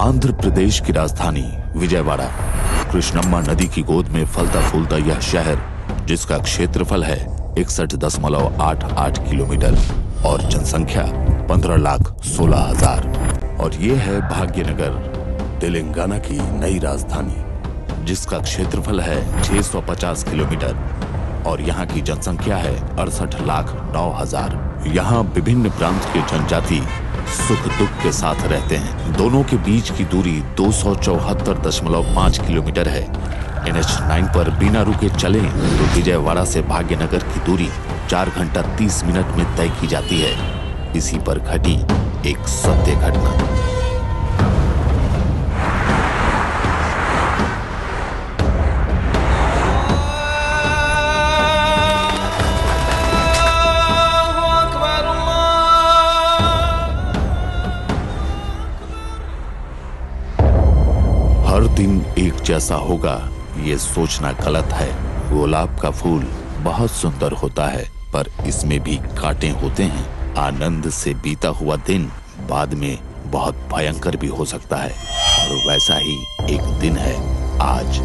आंध्र प्रदेश की राजधानी विजयवाड़ा, कृष्णम्मा नदी की गोद में फलता फूलता यह शहर, जिसका क्षेत्रफल है 61.88 किलोमीटर और जनसंख्या 15,16,000। और ये है भाग्यनगर, तेलंगाना की नई राजधानी, जिसका क्षेत्रफल है 650 किलोमीटर और यहाँ की जनसंख्या है 68,09,000। यहाँ विभिन्न प्रांत के जनजाति सुख दुख के साथ रहते हैं। दोनों के बीच की दूरी 274.5 किलोमीटर है। NH9 पर बिना रुके चलें तो विजयवाड़ा से भाग्यनगर की दूरी 4 घंटा 30 मिनट में तय की जाती है। इसी पर घटी एक सत्य घटना। हर दिन एक जैसा होगा, ये सोचना गलत है। गुलाब का फूल बहुत सुंदर होता है, पर इसमें भी कांटे होते हैं। आनंद से बीता हुआ दिन बाद में बहुत भयंकर भी हो सकता है, और वैसा ही एक दिन है आज।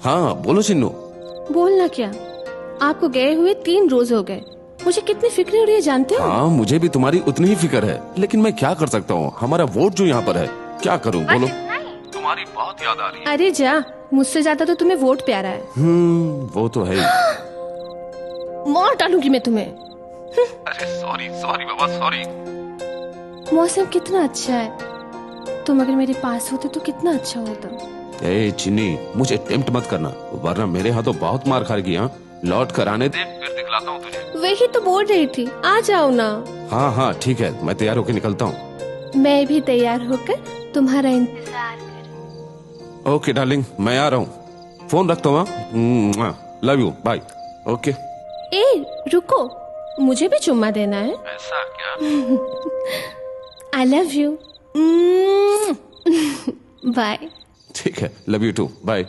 हाँ बोलो चिन्नू। बोलना क्या, आपको गए हुए 3 रोज हो गए। मुझे कितनी फिक्र हो रही है जानते हो? हाँ मुझे भी तुम्हारी उतनी ही फिक्र है, लेकिन मैं क्या कर सकता हूँ। हमारा वोट जो यहाँ पर है, क्या करूँ बोलो। तुम्हारी बहुत याद आ रही है। अरे जा, मुझसे ज्यादा तो तुम्हें वोट प्यारा है। वो तो है ही। मार डालूंगी मैं तुम्हें। अरे सॉरी सॉरी बाबा सॉरी। मौसम कितना अच्छा है, तुम अगर मेरे पास होते तो कितना अच्छा होता। ए चिन्नी, मुझे टेम्प्ट मत करना, वरना मेरे हाथों बहुत मार खाएगी। हाँ लौट कर आने दे, फिर दिखलाता हूँ तुझे। वही तो बोल रही थी, आ जाओ ना। हाँ हाँ ठीक है, मैं तैयार होकर निकलता हूँ। मैं भी तैयार होकर तुम्हारा इंतजार करूँ। ओके डार्लिंग, मैं आ रहा हूँ। फोन रखता हूँ। Love you, bye. ओके। ए रुको, मुझे भी चुम्मा देना है। ऐसा क्या? I love you. बाय। ठीक है, लव यू टू, बाय।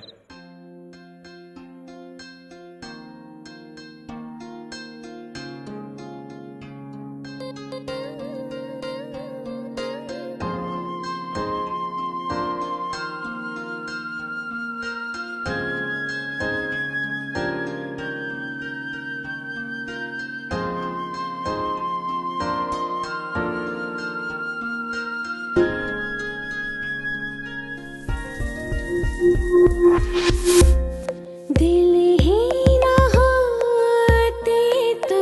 दिल ही ना होते तो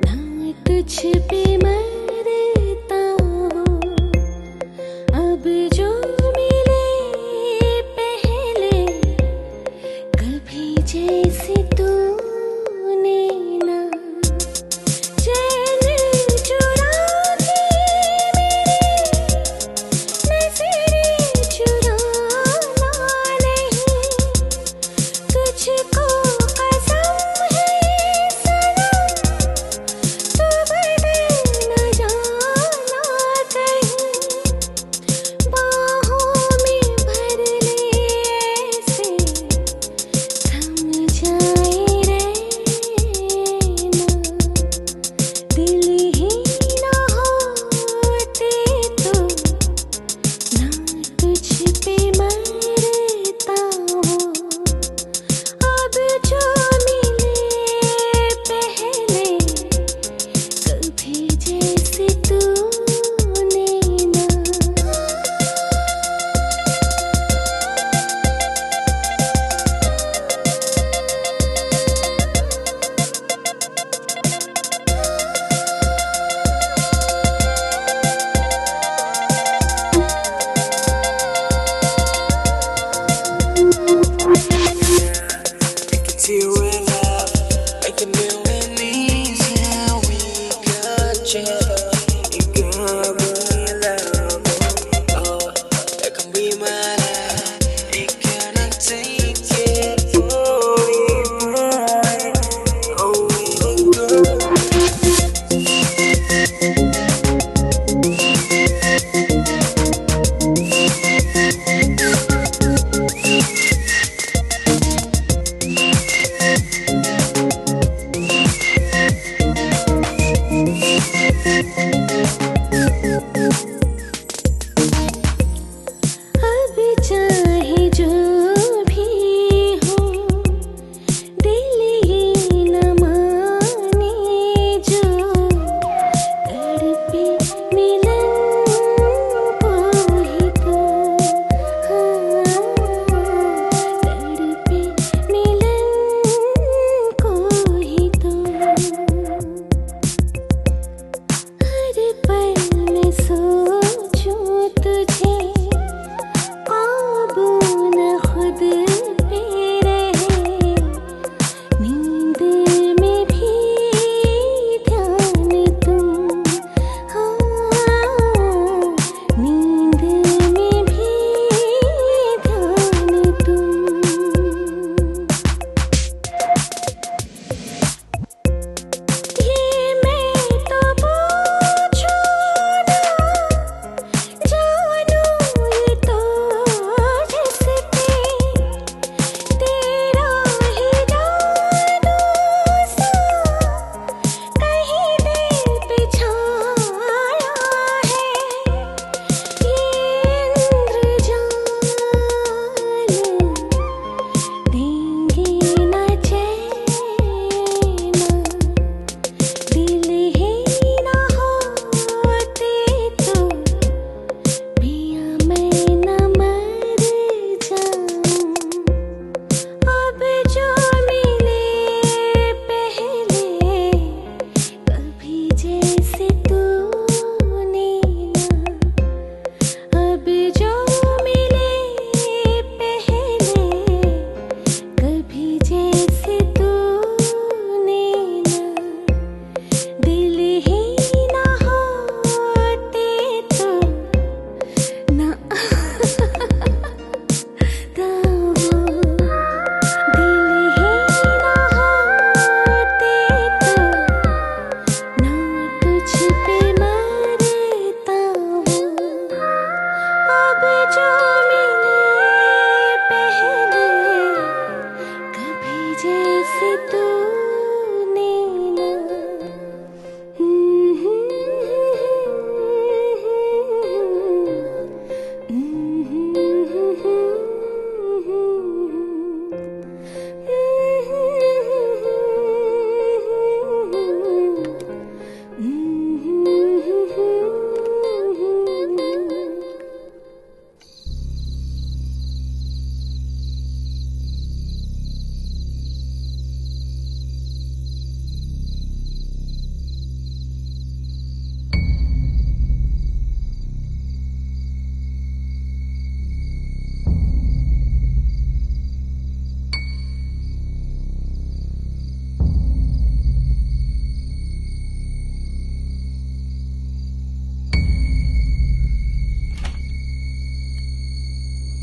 ना तुझ पे मरता हूँ। अब जो मिले पहले कभी जैसे तूने ना चैन चुरा के मेरे नजरें चुराना नहीं।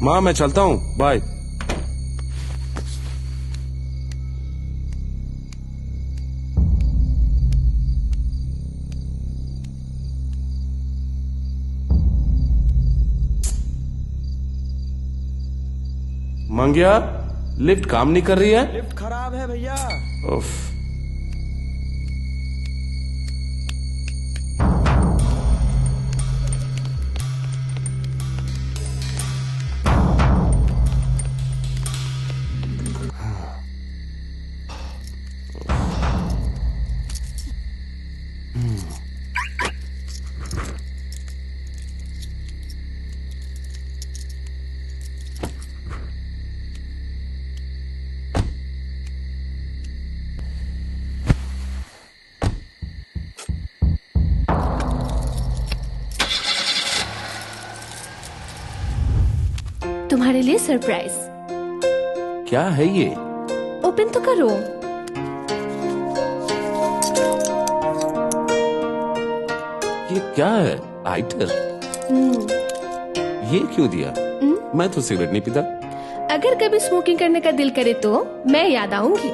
माँ मैं चलता हूँ, बाय। मंगिया, लिफ्ट काम नहीं कर रही है? लिफ्ट खराब है भैया। उफ। तुम्हारे लिए सरप्राइज। क्या है ये? ओपन तो करो। ये क्या है? लाइटर? ये क्यों दिया? मैं तो सिगरेट नहीं पीता। अगर कभी स्मोकिंग करने का दिल करे तो मैं याद आऊंगी।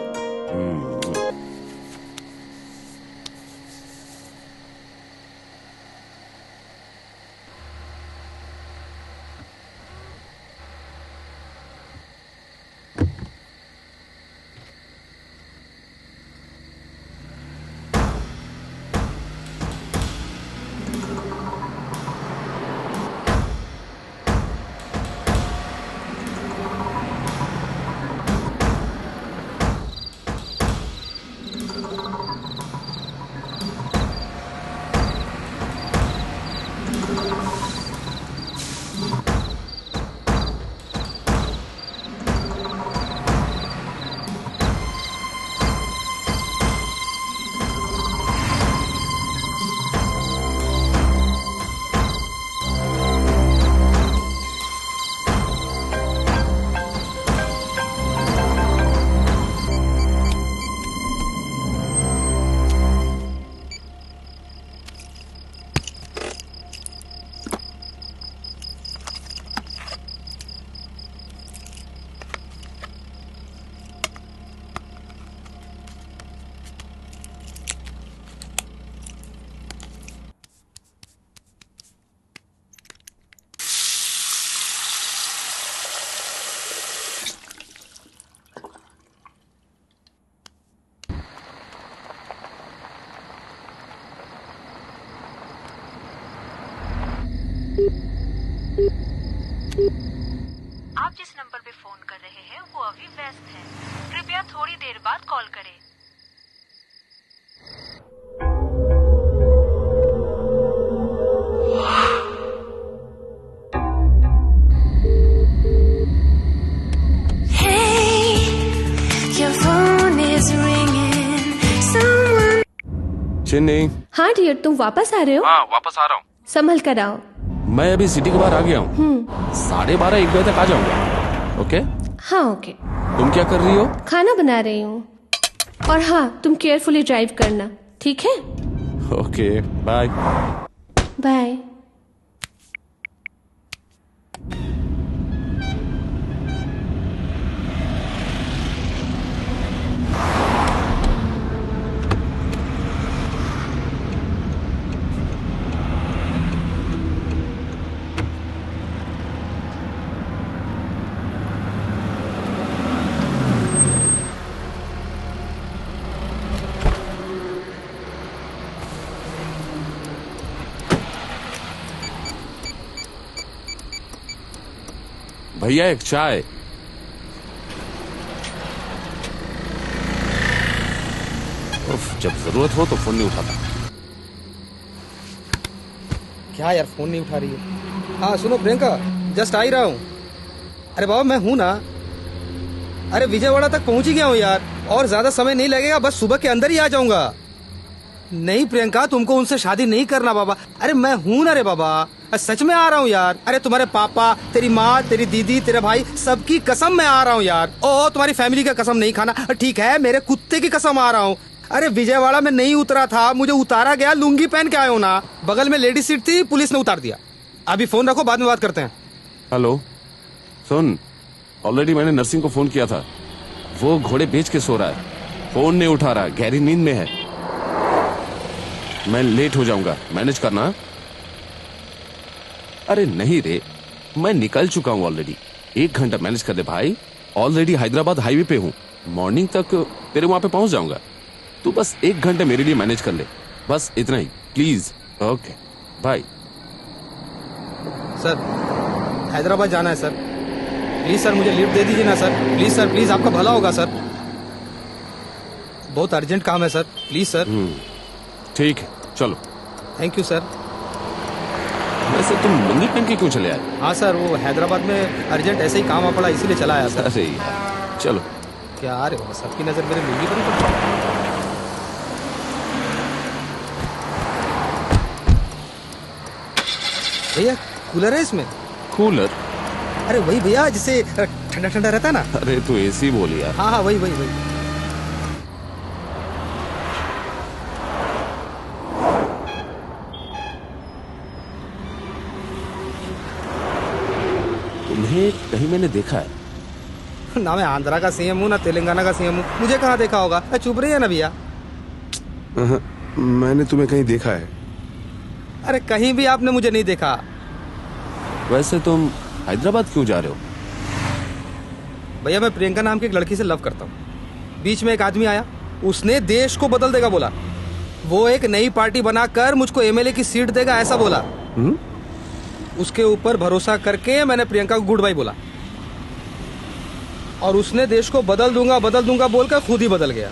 आप जिस नंबर पे फोन कर रहे हैं वो अभी व्यस्त है। कृपया थोड़ी देर बाद कॉल करें। चिन्नी। हाँ डियर, तुम वापस आ रहे हो? हाँ वापस आ रहा हूँ। संभल कर आओ। मैं अभी सिटी के बाहर आ गया हूँ। 12:30 1 बजे तक आ जाऊंगा। ओके? हाँ ओके। तुम क्या कर रही हो? खाना बना रही हूँ। और हाँ, तुम केयरफुली ड्राइव करना, ठीक है? Okay, bye. बाय। भैया एक चाय। उफ, जब जरूरत हो तो फोन नहीं उठाता। क्या यार, फोन नहीं उठा रही है। हाँ सुनो प्रियंका, जस्ट आ ही रहा हूँ। अरे बाबा मैं हूँ ना। अरे विजयवाड़ा तक पहुँच ही गया हूँ यार, और ज्यादा समय नहीं लगेगा, बस सुबह के अंदर ही आ जाऊंगा। नहीं प्रियंका, तुमको उनसे शादी नहीं करना बाबा। अरे मैं हूँ ना रे बाबा, सच में आ रहा हूँ यार। अरे तुम्हारे पापा, तेरी माँ, तेरी दीदी, तेरे भाई, सबकी कसम मैं आ रहा हूँ यार। ओह, तुम्हारी फैमिली का कसम नहीं खाना, ठीक है? मेरे कुत्ते की कसम आ रहा हूँ। अरे विजयवाड़ा में नहीं उतरा था, मुझे उतारा गया, लुंगी पहन के आया हूँ ना। बगल में लेडी सीट थी, पुलिस ने उतार दिया। अभी फोन रखो, बाद में बात करते हैं। हेलो। सुन, ऑलरेडी मैंने नर्सिंग को फोन किया था, वो घोड़े बेच के सो रहा है, फोन नहीं उठा रहा, गहरी नींद में है। मैं लेट हो जाऊंगा, मैनेज करना। अरे नहीं रे, मैं निकल चुका हूं ऑलरेडी, 1 घंटा मैनेज कर दे भाई। ऑलरेडी हैदराबाद हाईवे पे हूं, मॉर्निंग तक तेरे वहां पे पहुंच जाऊंगा। तू बस 1 घंटे मेरे लिए मैनेज कर ले, बस इतना ही please. Okay bye. Sir Hyderabad जाना है सर, प्लीज सर मुझे लिफ्ट दे दीजिए ना सर, प्लीज सर, प्लीज, आपका भला होगा सर, बहुत अर्जेंट काम है सर, प्लीज सर। ठीक है चलो। Thank you sir. वैसे तुम लुंगी पहन के क्यों चले आए? हाँ सर, वो हैदराबाद में अर्जेंट ऐसे ही काम आ पड़ा, इसीलिए चला आया सर। अरे यार चलो। क्या आ रहे हो, सबकी नजर मेरे लुंगी पर ही पड़ती है। भैया कूलर है इसमें? कूलर? अरे वही भैया जिससे ठंडा ठंडा रहता है ना। अरे तू एसी बोल यार। हाँ हाँ वही वही वही। तुम्हें कहीं मैंने देखा है। ना मैं आंध्रा का सीएम हूँ ना तेलंगाना का सीएम हूँ, मुझे कहाँ देखा होगा। चुप रही है ना भैया। मैंने तुम्हें कहीं देखा है। अरे कहीं भी आपने मुझे नहीं देखा। वैसे तुम हैदराबाद क्यों जा रहे हो? भैया मैं प्रियंका नाम की एक लड़की से लव करता हूँ। बीच में एक आदमी आया, उसने देश को बदल देगा बोला, वो एक नई पार्टी बनाकर मुझको एमएलए की सीट देगा ऐसा बोला। उसके ऊपर भरोसा करके मैंने प्रियंका को गुड बाय बोला, और उसने देश को बदल दूंगा बोलकर खुद ही बदल गया।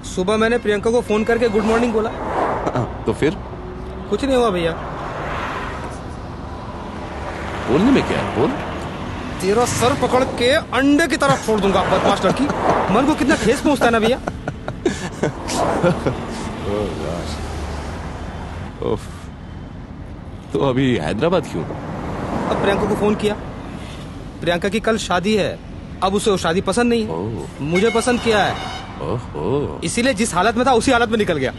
सुबह मैंने प्रियंका को फोन करके गुड मॉर्निंग बोला। तो फिर? कुछ नहीं हुआ भैया। बोलने में क्या है, बोल। तेरा सर पकड़ के अंडे की तरह फोड़ दूंगा बदमाश लड़की। मन को कितना ठेस पहुंचता है ना भैया। तो अभी हैदराबाद क्यों? अब प्रियंका को फोन किया, प्रियंका की कल शादी है, अब उसे वो शादी पसंद नहीं है, मुझे पसंद किया है, इसीलिए जिस हालत में था उसी हालत में निकल गया।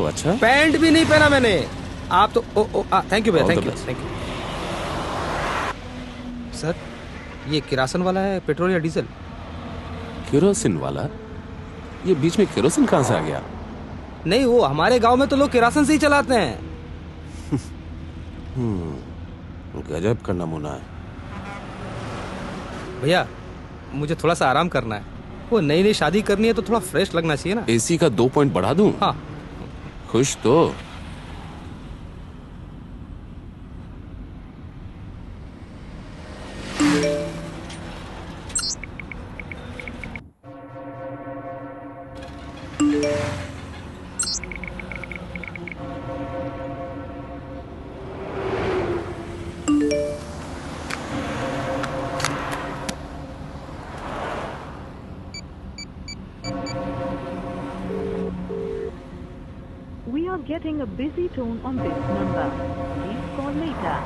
अच्छा। पैंट भी नहीं पहना मैंने। आप तो थैंक यू भैया, thank you thank you. Sir ये किरासन वाला है, पेट्रोल या डीजल? केरोसिन वाला? ये बीच में केरोसिन कहाँ से आ गया? नहीं, वो हमारे गांव में तो लोग किरासन से ही चलाते हैं। गजब का नमूना है। भैया मुझे थोड़ा सा आराम करना है, वो नई नई शादी करनी है तो थोड़ा फ्रेश लगना चाहिए ना। एसी का 2 पॉइंट बढ़ा दूं? हाँ। खुश तो? We are getting a busy tone on this number. Please call later.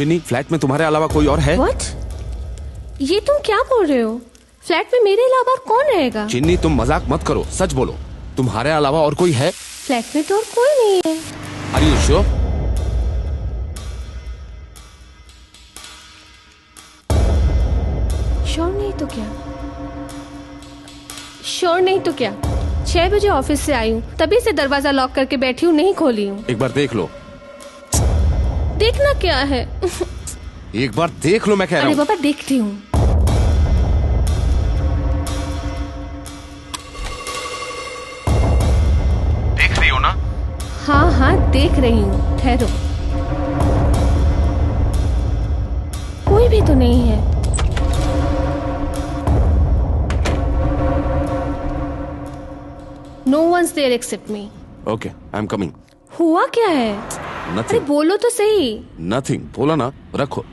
चिन्नी, फ्लैट में तुम्हारे अलावा कोई और है? व्हाट? ये तुम क्या बोल रहे हो? फ्लैट में मेरे अलावा और कौन रहेगा? चिन्नी, तुम मजाक मत करो, सच बोलो, तुम्हारे अलावा और कोई है? फ्लैट में तो और कोई नहीं है। Are you sure? श्योर नहीं तो क्या? श्योर नहीं तो क्या? 6 बजे ऑफिस से आई हूँ, तभी से दरवाजा लॉक करके बैठी हूँ, नहीं खोली हूँ। एक बार देख लो। देखना क्या है? एक बार देख लो, मैं कह रहा अरे हूँ। बाबा, देखती हूँ। देख रही हो ना? हाँ हाँ, देख रही हूँ, ठहरो। कोई भी तो नहीं है। No one's there except me. Okay, I'm coming. हुआ क्या है? अरे Nothing. बोलो तो सही। Nothing. बोला ना, रखो।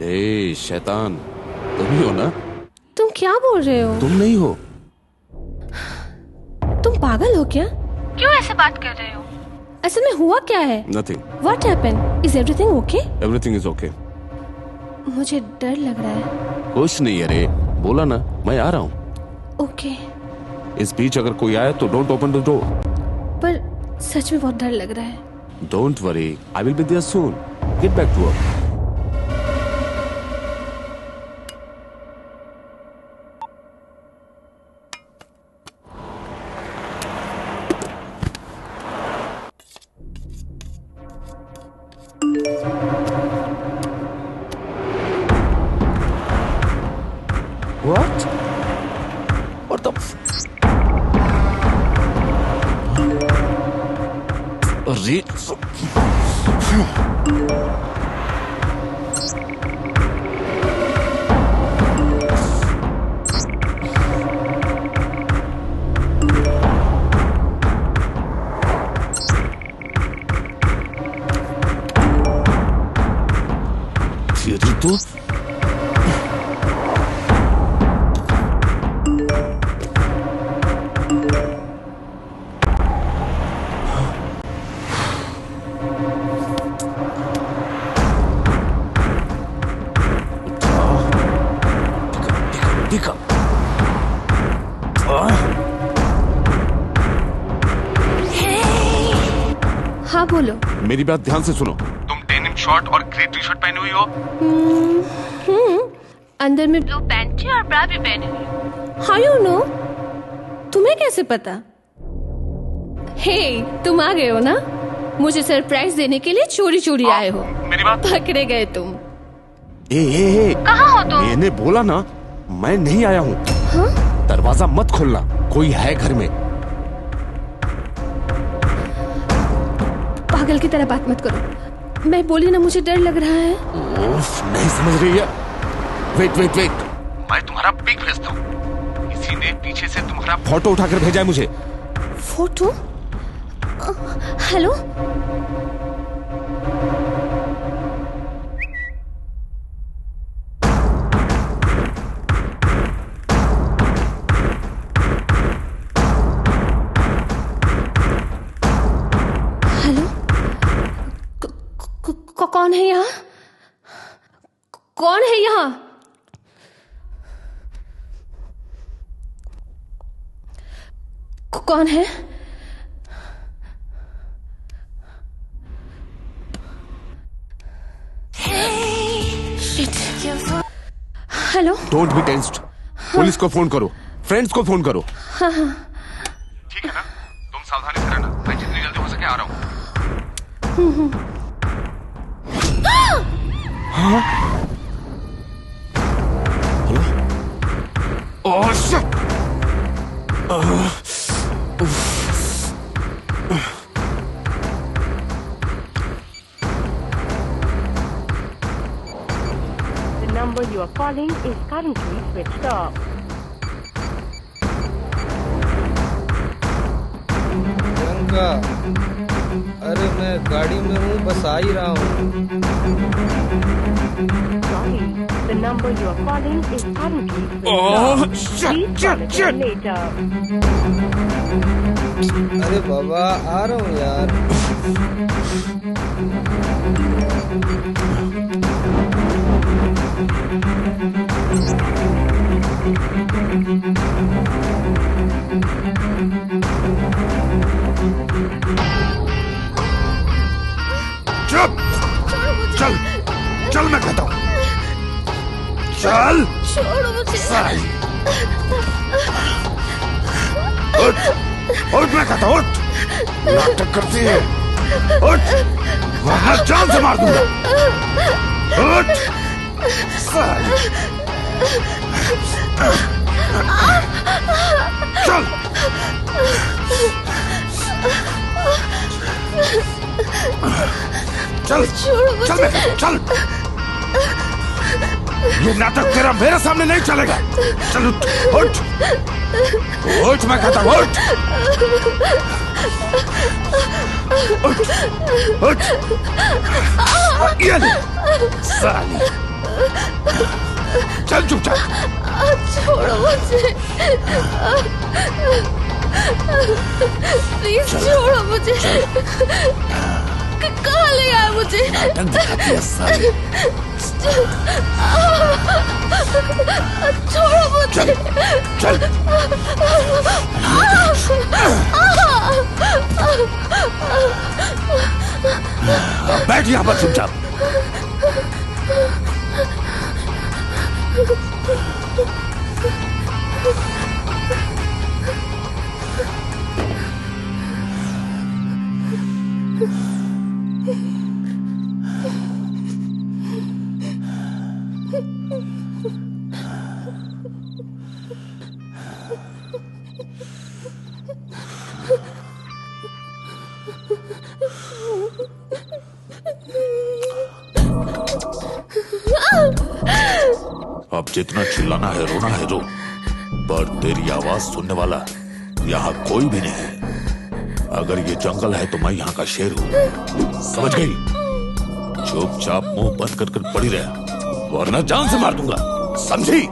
ए शैतान, तुम ही हो ना? तुम क्या बोल रहे हो? तुम नहीं हो? तुम पागल हो क्या? क्यों ऐसे बात कर रहे हो? असल में हुआ क्या है? Nothing. What happened? Is everything okay? Everything is okay. मुझे डर लग रहा है। कुछ नहीं, अरे बोला ना, मैं आ रहा हूँ। ओके। इस बीच अगर कोई आए तो डोंट ओपन द डोर। पर सच में बहुत डर लग रहा है। Don't worry, I will be there soon. Get back to work. What? What the? अरे तेरी तो देखा। हाँ बोलो। मेरी बात ध्यान से सुनो। तुम डेनिम शॉर्ट और ग्रे टी शर्ट पहनी हुई हो? अंदर में ब्लू पैंट और ब्रा भी पहनी हुई। How you know? तुम्हें कैसे पता? हे, तुम आ गए हो ना? मुझे सरप्राइज देने के लिए चोरी चोरी आए हो। मेरी बात पकड़े गए तुम। ए, कहाँ हो तुम? मैंने बोला ना, मैं नहीं आया हूँ। हाँ? दरवाजा मत खोलना, कोई है घर में। पागल की तरह बात मत करो। मैं बोली ना, मुझे डर लग रहा है। ओफ, नहीं समझ रही है। वेट, मैं तुम्हारा पिक भेजता हूँ। किसी ने पीछे से तुम्हारा फोटो उठाकर भेजा है मुझे। फोटो? हेलो? हेलो? कौन है यहाँ? कौन है यहाँ? कौन है? Hello? Don't be tensed. Police को फोन करो, फ्रेंड्स को फोन करो। ठीक है ना? तुम सावधानी से रहना, मैं जितनी जल्दी हो सके आ रहा हूँ। हाँ? Oh shit! The number you are calling is currently switched off. Priyanka, अरे मैं गाड़ी में हूँ, बस आ ही रहा हूँ। Sorry, the number you are calling is currently switched Oh, off. shit, Please call shit, again shit. later. अरे बाबा आ रहा हूँ यार। चुप, चल चल, मैं कहता हूँ चल। छोड़ो मुझे। उठ उठ, मैं कहता हूँ उठ। नाटक करती है, उठ वरना जान से मार दूंगा। उठ साली। चल चल चल, मैं कहता हूँ चल। ये नाटक तेरा मेरे सामने नहीं चलेगा। चल उठ उठ उठ, मैं कहता हूँ उठ उठ उठ। ये ले साली, चल चुपचाप। छोड़ो मुझे, प्लीज छोड़ो मुझे। कहाँ ले आए मुझे? नाटक दिखाती है साली। छोड़ो मुझे। चल चल। बैठ यहाँ पर चुपचाप। अब जितना चिल्लाना है, रोना है रो, पर तेरी आवाज सुनने वाला यहाँ कोई भी नहीं है। अगर ये जंगल है तो मैं यहाँ का शेर हूँ, समझ गई? चुपचाप मुंह बंद कर कर पड़ी रहे, वरना जान से मार दूंगा, समझी?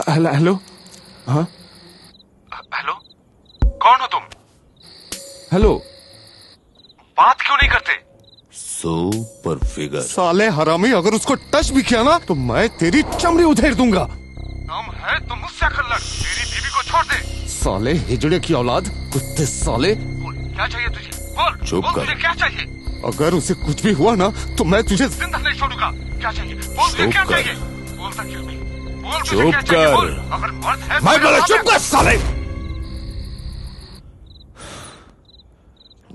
Hello hello. हाँ हेलो, कौन हो तुम? हेलो। बात क्यों नहीं करते? Super figure. साले हरामी, अगर उसको टच भी किया ना तो मैं तेरी चमड़ी उधेड़ दूंगा। तुम है तो मुझसे अकल लड़, मेरी बीवी को छोड़ दे। साले हिजड़े की औलाद, कुत्ते साले। बोल, क्या चाहिए तुझे? बोल, चुप बोल, कर। तुझे क्या चाहिए? अगर उसे कुछ भी हुआ ना तो मैं तुझे जिंदा नहीं छोड़ूंगा। क्या चाहिए? बोल, तुझे चुप क्या कर। चाहिए? बोल सक क्यों नहीं? बोल, तुझे चुप क्या चाहिए? कर। बोल, अगर मर्द है तो मैं मेरे बोला सामने- चुप कर साले।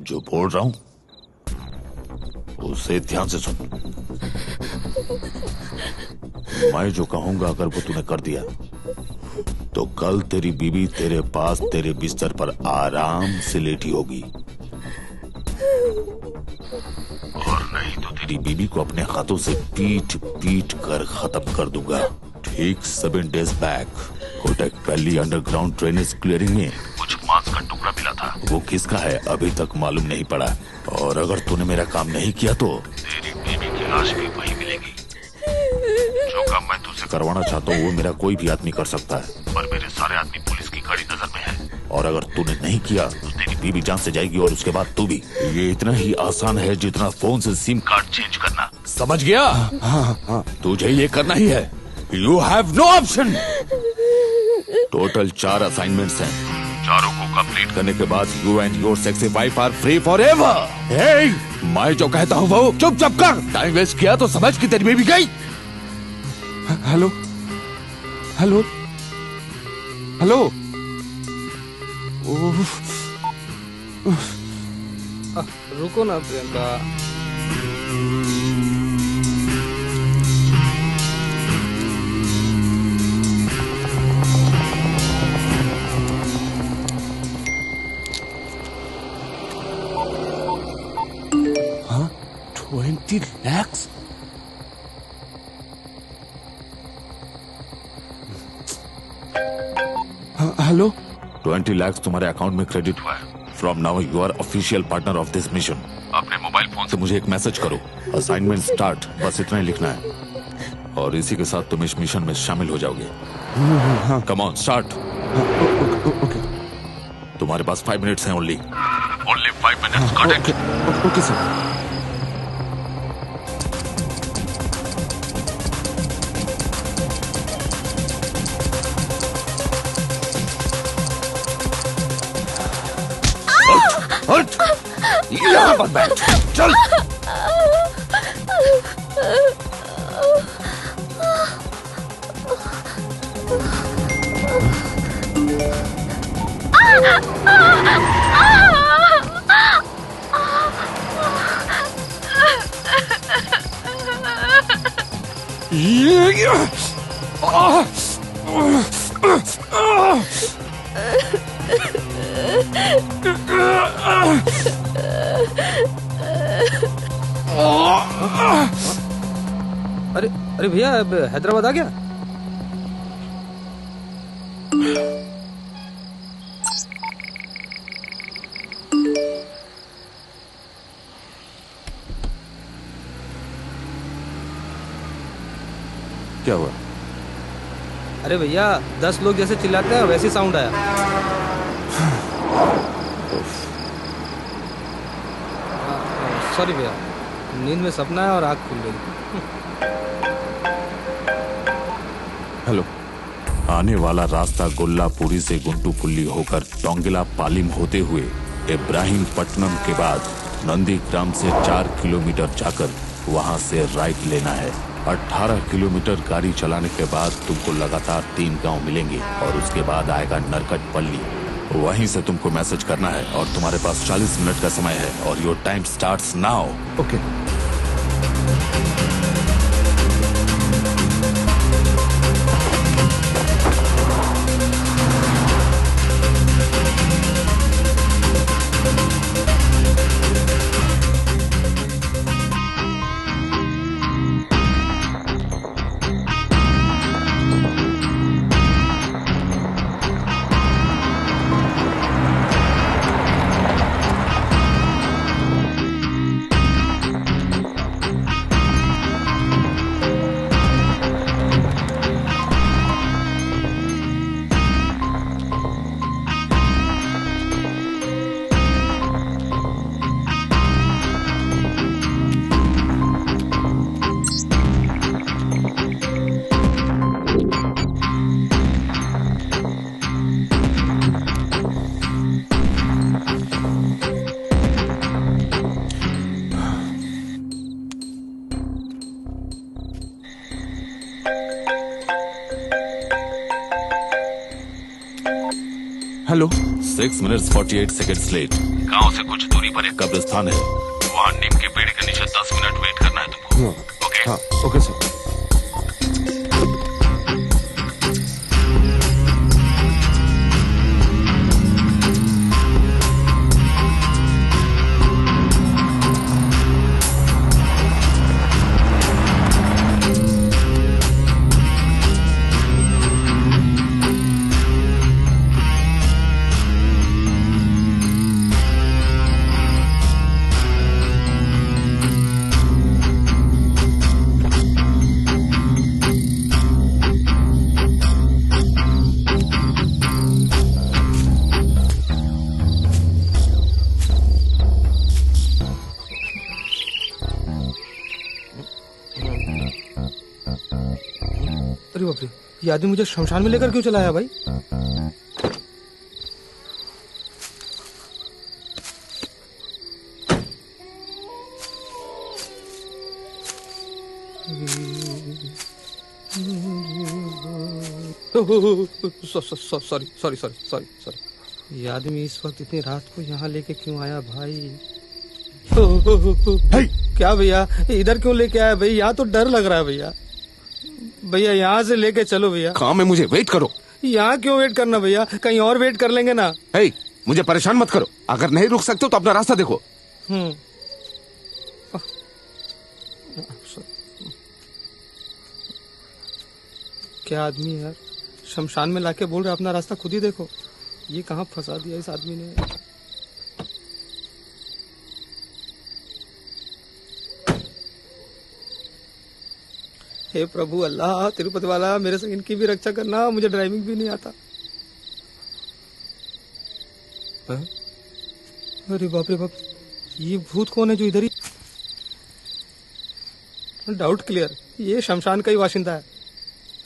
जो बोल रहा हूं उसे ध्यान से सुन। मैं जो कहूंगा अगर वो तूने कर दिया तो कल तेरी बीवी तेरे पास तेरे बिस्तर पर आराम से लेटी होगी, और नहीं तो तेरी बीवी को अपने हाथों से पीट पीट कर खत्म कर दूंगा। ठीक 7 days back Kotak valley underground drainage clearing में कुछ मांस का टुकड़ा मिला था। वो किसका है अभी तक मालूम नहीं पड़ा, और अगर तूने मेरा काम नहीं किया तो तेरी बीवी की लाश भी वहीं मिलेगी। जो काम मैं तुझसे करवाना चाहता हूँ वो मेरा कोई भी आदमी कर सकता है, पर मेरे सारे आदमी पुलिस की कड़ी नजर में है, और अगर तूने नहीं किया तो तेरी बीवी जान से जाएगी और उसके बाद तू भी। ये इतना ही आसान है जितना फोन से सिम कार्ड चेंज करना, समझ गया? हाँ, तुझे ये करना ही है। You have no option. Total 4 assignments हैं, चारों को कंप्लीट करने के बाद you and your sexy wife are free for ever. Hey, मैं जो कहता हूँ वो चुपचाप कर। टाइम वेस्ट किया तो समझ कि तेरी बेबी गई। Hello hello hello. रुको ना प्रियंका। 20 lakhs? हेलो 20 lakhs तुम्हारे अकाउंट में क्रेडिट हुआ है। From now you are official partner of this mission. अपने मोबाइल फोन से मुझे एक मैसेज करो, असाइनमेंट स्टार्ट, बस इतना ही लिखना है और इसी के साथ तुम इस मिशन में शामिल हो जाओगे। Come on start. ओके तुम्हारे पास 5 मिनट्स हैं only 5 minutes. Got it? Okay sir. हट! यहाँ पर बैठ, चल। अरे अरे भैया, अब हैदराबाद आ गया? क्या हुआ? अरे भैया, 10 लोग जैसे चिल्लाते हैं वैसे साउंड आया। सॉरी भैया, नींद में सपना है और आँख खुल गई। हेलो। आने वाला रास्ता गोल्लापुरी से गुंटूपुल्ली होकर टोंगिला पालिम होते हुए इब्राहिमपट्टनम के बाद नंदीग्राम से 4 किलोमीटर जाकर वहां से राइट लेना है। 18 किलोमीटर गाड़ी चलाने के बाद तुमको लगातार 3 गांव मिलेंगे और उसके बाद आएगा नरकटपल्ली। वहीं से तुमको मैसेज करना है और तुम्हारे पास 40 मिनट का समय है और your time starts now. Okay. Hello. 6 minutes 48 seconds late. गांव से कुछ दूरी पर एक कब्रिस्तान है, वहाँ नीम के पेड़ के नीचे 10 मिनट वेट करना है तुमको। ओके? हाँ, ओके सर। अरे बाप रे, ये आदमी मुझे शमशान में लेकर क्यों चला है भाई? Sorry sorry sorry sorry sorry. ये आदमी इस वक्त इतनी रात को यहाँ लेके क्यों आया भाई? क्या भैया, इधर क्यों लेके आया भाई? यहाँ तो डर लग रहा है भैया। भैया यहाँ से लेके चलो भैया। काम है, मुझे वेट करो। यहाँ क्यों वेट करना भैया, कहीं और वेट कर लेंगे ना। मुझे परेशान मत करो, अगर नहीं रुक सकते हो तो अपना रास्ता देखो। क्या आदमी है यार, शमशान में लाके बोल रहा अपना रास्ता खुद ही देखो। ये कहाँ फंसा दिया इस आदमी ने। हे प्रभु अल्लाह तिरुपति वाला, मेरे संग इनकी भी रक्षा करना, मुझे ड्राइविंग भी नहीं आता। अरे बाप रे बाप, ये भूत कौन है जो इधर ही। डाउट क्लियर, ये शमशान का ही वाशिंदा है।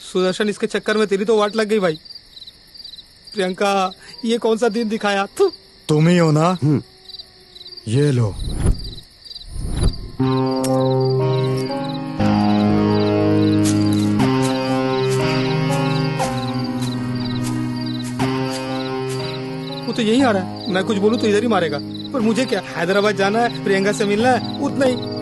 सुदर्शन, इसके चक्कर में तेरी तो वाट लग गई भाई। प्रियंका, ये कौन सा दिन दिखाया तू। तुम ही हो ना? ये लो। वो तो यही आ रहा है, मैं कुछ बोलूं तो इधर ही मारेगा। पर मुझे क्या, हैदराबाद जाना है, प्रियंका से मिलना है, उतना ही।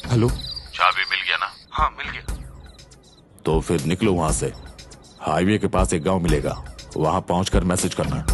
हेलो, चाबी मिल गया ना? हाँ मिल गया। तो फिर निकलो वहां से। हाईवे के पास एक गांव मिलेगा, वहां पहुंचकर मैसेज करना।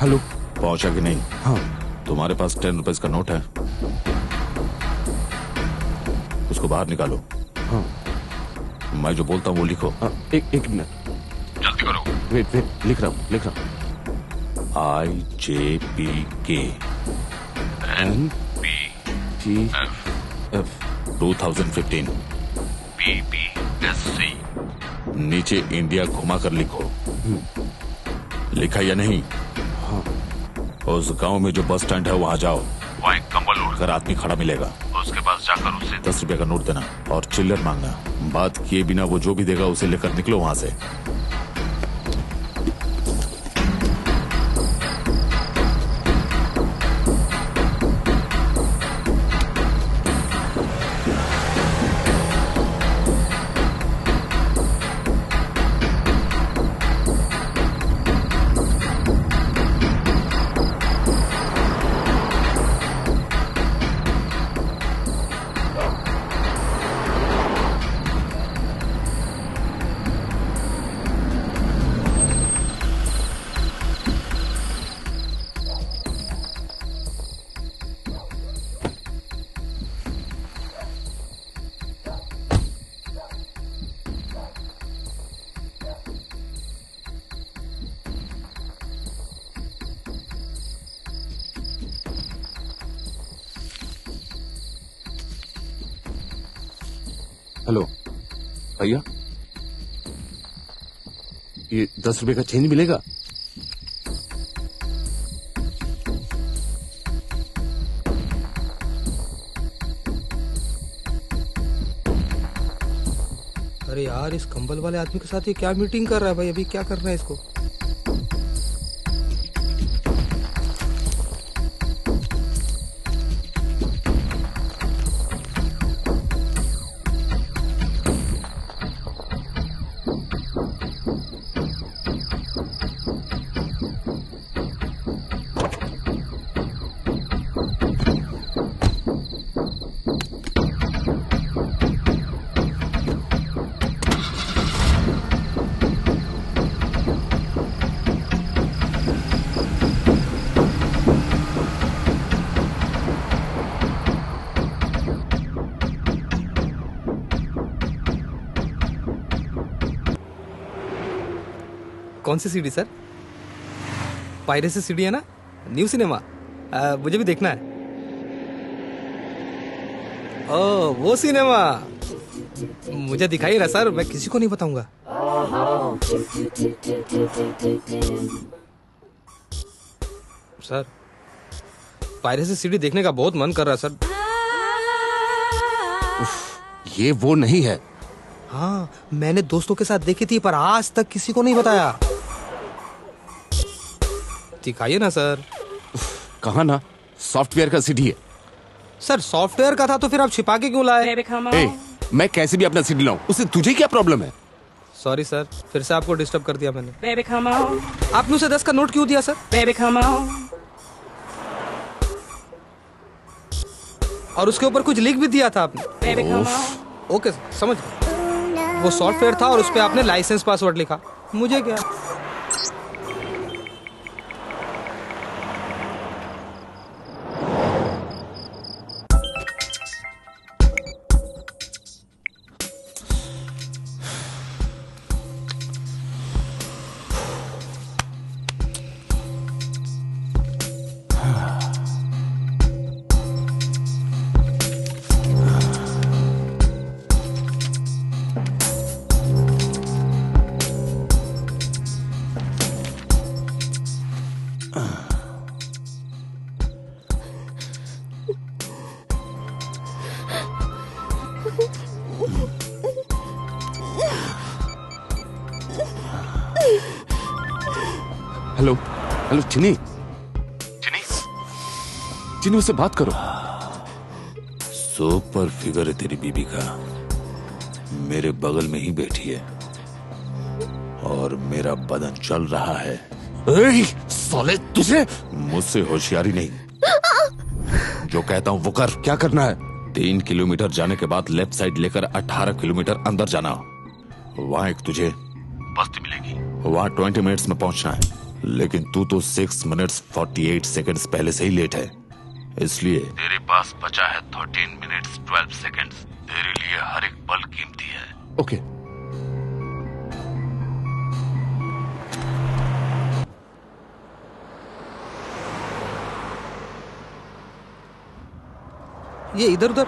हेलो, पहुंचा कि नहीं? हाँ। तुम्हारे पास 10 रुपए का नोट है? उसको बाहर निकालो। हाँ। मैं जो बोलता हूँ वो लिखो। एक मिनट, जल्दी करो। वेट, लिख रहा हूँ। IJPK NPTF 2015 PPSC। नीचे इंडिया घुमा कर लिखो। लिखा या नहीं? हाँ। उस गांव में जो बस स्टैंड है वहां जाओ, वहाँ एक कंबल ओढ़कर आदमी खड़ा मिलेगा। उसके पास जाकर उससे 10 रुपए का नोट देना और चिल्लर मांगना। बात किए बिना वो जो भी देगा उसे लेकर निकलो वहां से। हेलो भैया, ये 10 रुपए का चेंज मिलेगा? अरे यार, इस कंबल वाले आदमी के साथ ये क्या मीटिंग कर रहा है भाई? अभी क्या करना है इसको? कौन सी सीडी सर? पायरेसी सीडी है ना? New cinema? मुझे भी देखना है। ओह वो सिनेमा, मुझे दिखाइए ना सर, मैं किसी को नहीं बताऊंगा। सर पायरेसी सीडी देखने का बहुत मन कर रहा है सर। ये वो नहीं है। हाँ मैंने दोस्तों के साथ देखी थी पर आज तक किसी को नहीं बताया। दिखाइए ना सर। कहा ना सॉफ्टवेयर का सीडी है। सर सॉफ्टवेयर का था तो फिर आप छिपा के क्यों लाए? मैं कैसे भी अपना सीडी लाऊं, उससे तुझे क्या प्रॉब्लम है? सॉरी सर, फिर से आपको डिस्टर्ब कर दिया मैंने। आपने उसे 10 का नोट क्यों दिया सर? और उसके ऊपर कुछ लिख भी दिया था आपने। ओके समझ गया। वो सॉफ्टवेयर था और उस पे आपने लाइसेंस पासवर्ड लिखा। मुझे क्या? हेलो हेलो चिनी, चिनी उससे बात करो। सुपर फिगर है तेरी बीबी का, मेरे बगल में ही बैठी है और मेरा बदन चल रहा है। साले तुझे मुझसे होशियारी नहीं, जो कहता हूं वो कर। क्या करना है? 3 किलोमीटर जाने के बाद लेफ्ट साइड लेकर 18 किलोमीटर अंदर जाना। वहां एक तुझे बस्ती मिलेगी, वहां 20 मिनट्स में पहुंचना है। लेकिन तू तो 6 मिनट्स 48 सेकंड्स पहले से ही लेट है, इसलिए तेरे पास बचा है 13 मिनट्स 12 सेकंड्स। तेरे लिए हर एक पल कीमती है। ओके। ये इधर उधर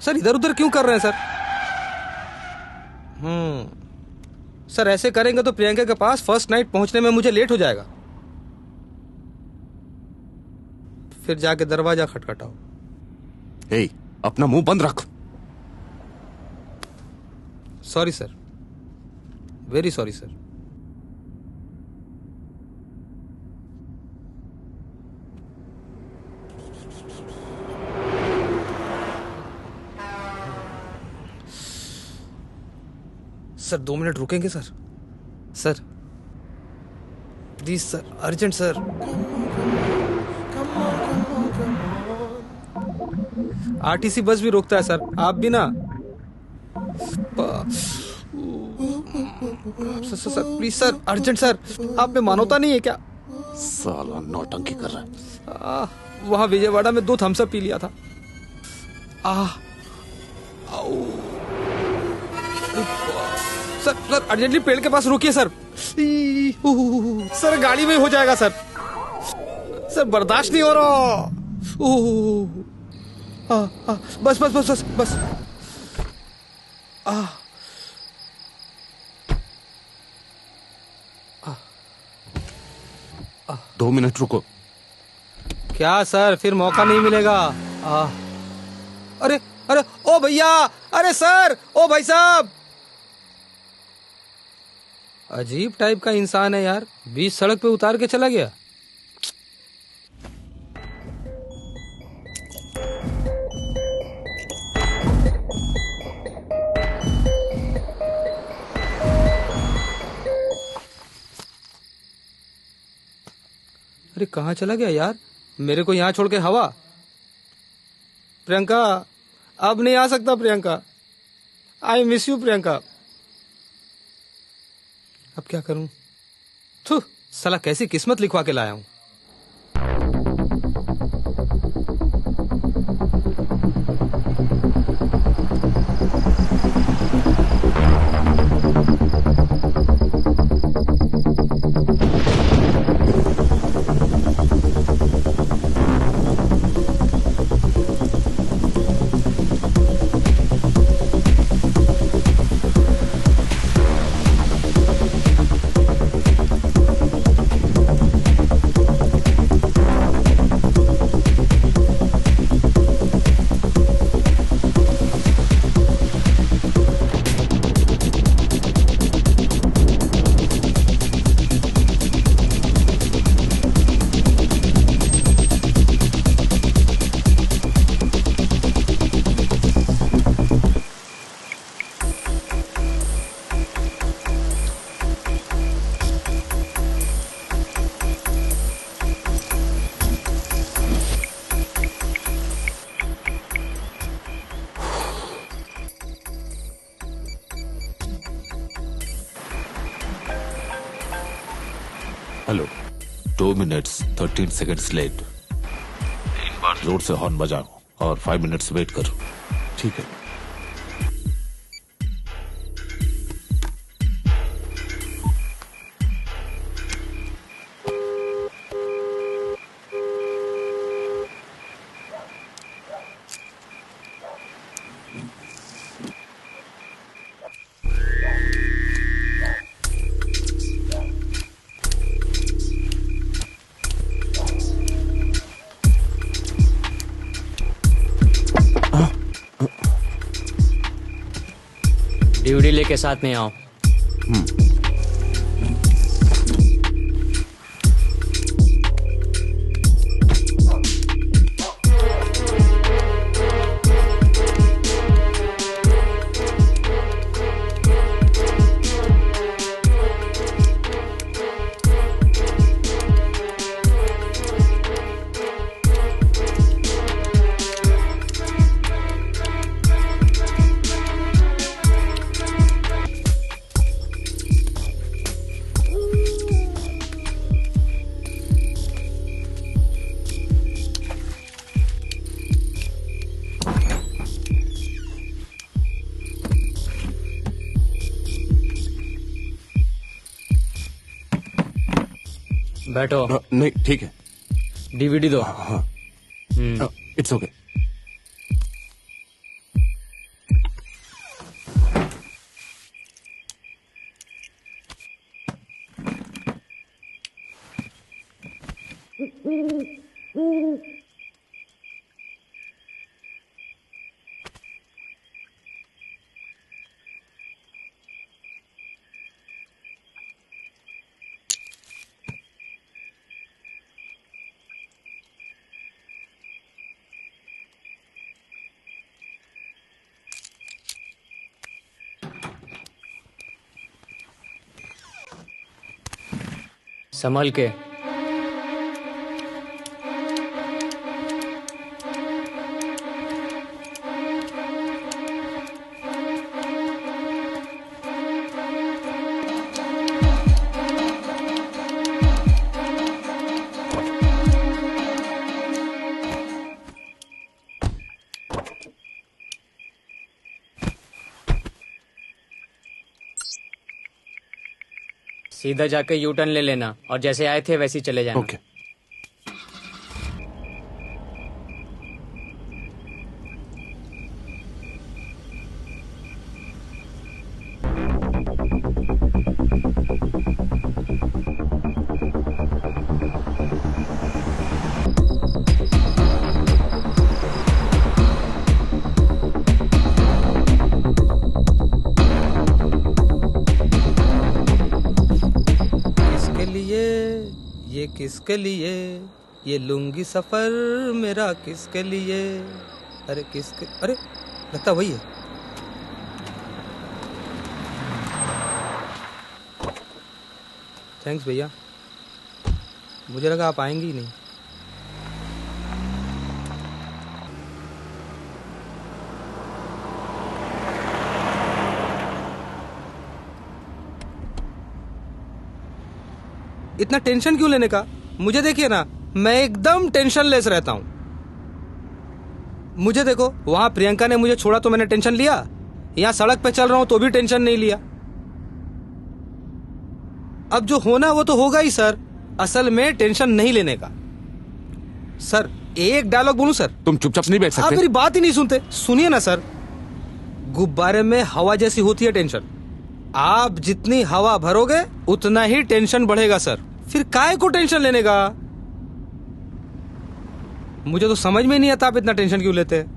सर, इधर उधर क्यों कर रहे हैं सर? सर ऐसे करेंगे तो प्रियंका के पास फर्स्ट नाइट पहुंचने में मुझे लेट हो जाएगा। फिर जाके दरवाजा खटखटाओ। अपना मुंह बंद रख। Sorry sir, very sorry sir. Sir 2 minute रुकेंगे sir? Sir please sir, urgent sir. RTC bus भी रोकता है सर, आप भी ना। Sir please sir, urgent sir. आप में मानवता नहीं है क्या? साला नौटंकी कर रहा है। वहां विजयवाड़ा में 2 थम्स अप पी लिया था। सर अर्जेंटली पेड़ के पास रुकिए सर। सर गाड़ी में हो जाएगा सर। सर बर्दाश्त नहीं हो रहा। बस बस बस बस बस। 2 मिनट रुको। क्या सर, फिर मौका नहीं मिलेगा? अरे अरे ओ भैया, अरे सर, ओ भाई साहब। अजीब टाइप का इंसान है यार, बीच सड़क पे उतार के चला गया। अरे कहाँ चला गया यार? मेरे को यहाँ छोड़ के हवा। प्रियंका, अब नहीं आ सकता Priyanka. I miss you Priyanka. अब क्या करूं? थू, साला कैसी किस्मत लिखवा के लाया हूं। Hello 2 minutes 13 seconds late. 3 बार जोर से हॉर्न बजाओ और 5 मिनट्स वेट करो। ठीक है। डीवीडी लेके साथ में आओ। बैठो। नहीं ठीक है। डीवीडी दो। हाँ इट्स ओके। संभल के। सीधा जाके यू टर्न ले लेना और जैसे आए थे वैसे ही चले जाना। ओके। किसके लिए ये लूंगी सफर मेरा, किसके लिए? अरे किसके? अरे लगता वही है। थैंक्स भैया, मुझे लगा आप आएंगे ही नहीं। इतना टेंशन क्यों लेने का? मुझे देखिए ना, मैं एकदम टेंशन लेस रहता हूं। मुझे देखो, वहां प्रियंका ने मुझे छोड़ा तो मैंने टेंशन लिया, यहां सड़क पे चल रहा हूं तो भी टेंशन नहीं लिया। अब जो होना वो तो होगा ही सर। असल में टेंशन नहीं लेने का। सर एक डायलॉग बोलूं सर? तुम चुपचाप नहीं बैठ सकते? आप मेरी बात ही नहीं सुनते। सुनिए ना सर, गुब्बारे में हवा जैसी होती है टेंशन। आप जितनी हवा भरोगे उतना ही टेंशन बढ़ेगा सर। फिर काहे को टेंशन लेने का? मुझे तो समझ में नहीं आता आप इतना टेंशन क्यों लेते हैं।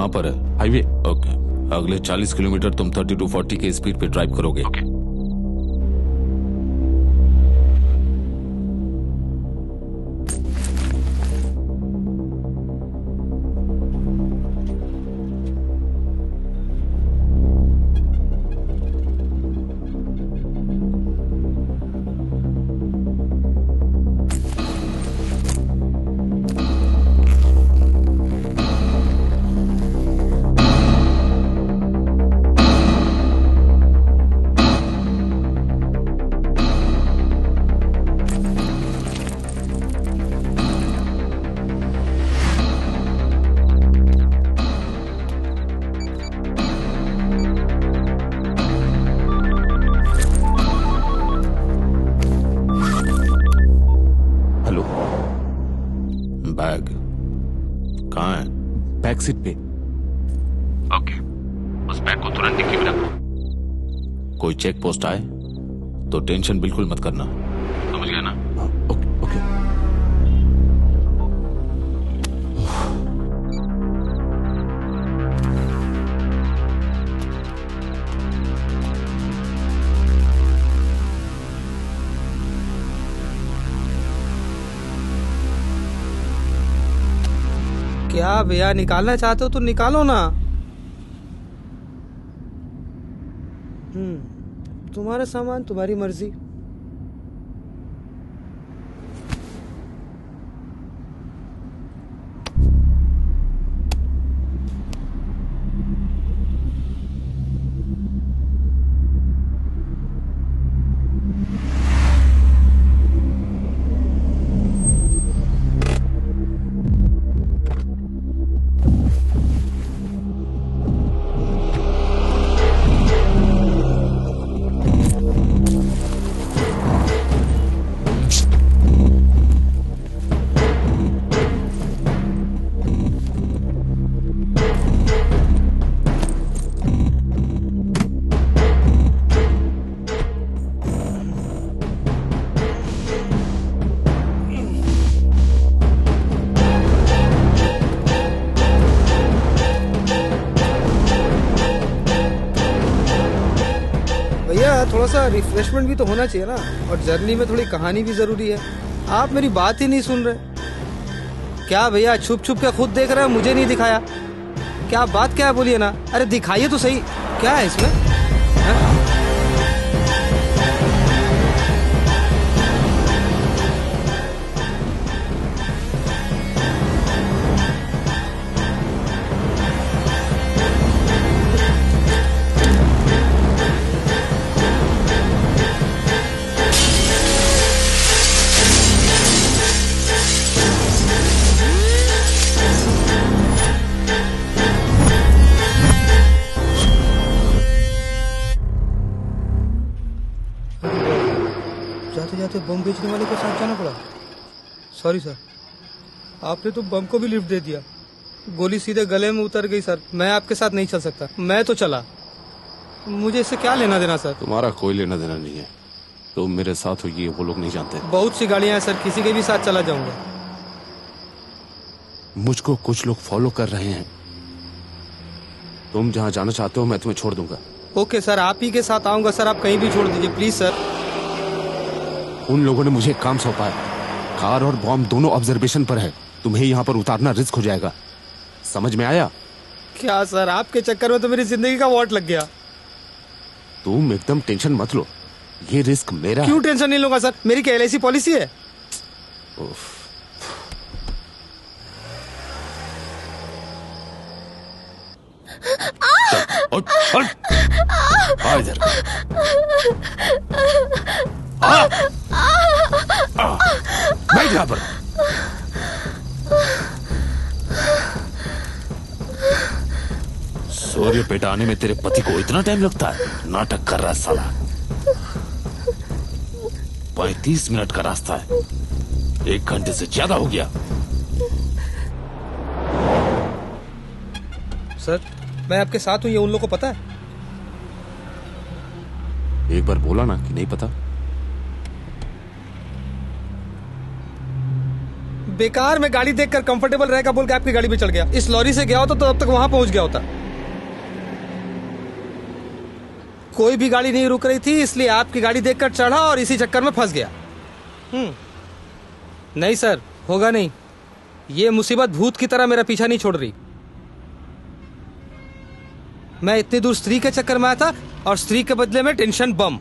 कहाँ पर है? हाईवे। ओके, अगले 40 किलोमीटर तुम 30 to 40 के स्पीड पे ड्राइव करोगे। ओके। बैग कहाँ है? बैक सीट पे। ओके, उस बैग को तुरंत डिक्की में रखो। कोई चेक पोस्ट आए तो टेंशन बिल्कुल मत करना, समझ गया ना? Okay okay. क्या भैया, निकालना चाहते हो तो निकालो ना। तुम्हारा सामान, तुम्हारी मर्जी। थोड़ा सा रिफ्रेशमेंट भी तो होना चाहिए ना, और जर्नी में थोड़ी कहानी भी जरूरी है। आप मेरी बात ही नहीं सुन रहे। क्या भैया, छुप छुप के खुद देख रहे हैं, मुझे नहीं दिखाया? क्या बात क्या है, बोलिए ना। अरे दिखाइए तो सही, क्या है इसमें? है? जाते जाते बम बेचने वाले के साथ जाना पड़ा। सॉरी सर, आपने तो बम को भी लिफ्ट दे दिया। गोली सीधे गले में उतर गई सर। मैं आपके साथ नहीं चल सकता, मैं तो चला। मुझे इससे क्या लेना देना सर? तुम्हारा कोई लेना देना नहीं है। तुम मेरे साथ हो ये वो लोग नहीं जानते। बहुत सी गाड़ियां हैं सर, किसी के भी साथ चला जाऊंगा। मुझको कुछ लोग फॉलो कर रहे हैं। तुम जहाँ जाना चाहते हो मैं तुम्हें छोड़ दूंगा। ओके सर, आप ही के साथ आऊंगा सर। आप कहीं भी छोड़ दीजिए प्लीज सर। उन लोगों ने मुझे एक काम सौंपा है। कार और बॉम्ब दोनों ऑब्जर्वेशन पर है। तुम्हें यहाँ पर उतारना रिस्क हो जाएगा, समझ में आया? क्या सर, आपके चक्कर में तो मेरी जिंदगी का वॉट लग गया। तुम एकदम टेंशन मत लो, ये रिस्क मेरा क्यों टेंशन नहीं लूंगा सर? मेरी क्या LIC पॉलिसी है? आ इधर। बैठ यहाँ पर। सूर्य पेट आने में तेरे पति को इतना टाइम लगता है? नाटक कर रहा है साला। 35 मिनट का रास्ता है, 1 घंटे से ज्यादा हो गया। सर, मैं आपके साथ हूँ, ये उन लोगों को पता है? एक बार बोला ना कि नहीं पता। बेकार में गाड़ी देखकर कंफर्टेबल रहेगा बोल के आपकी गाड़ी पे चढ़ गया। इस लॉरी से गया होता तो अब तक वहां पहुंच गया होता। कोई भी गाड़ी नहीं रुक रही थी, इसलिए आपकी गाड़ी देखकर चढ़ा और इसी चक्कर में फंस गया। नहीं सर, होगा नहीं। ये मुसीबत भूत की तरह मेरा पीछा नहीं छोड़ रही। मैं इतनी दूर स्त्री के चक्कर में आया था और स्त्री के बदले में टेंशन बम।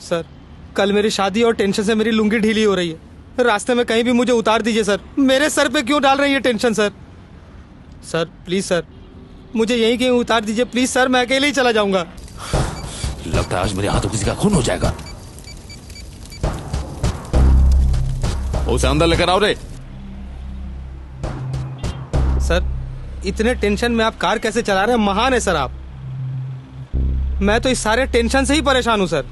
सर, कल मेरी शादी और टेंशन से मेरी लुंगी ढीली हो रही है। रास्ते में कहीं भी मुझे उतार दीजिए सर। मेरे सर पे क्यों डाल रही है tension sir? Sir please sir, मुझे यहीं कहीं उतार दीजिए प्लीज सर, मैं अकेले ही चला जाऊंगा। लगता है आज मेरे हाथों किसी का खून हो जाएगा। उसे अंदर लेकर आओ रे। सर, इतने टेंशन में आप कार कैसे चला रहे हैं? महान है सर आप। मैं तो इस सारे टेंशन से ही परेशान हूं सर।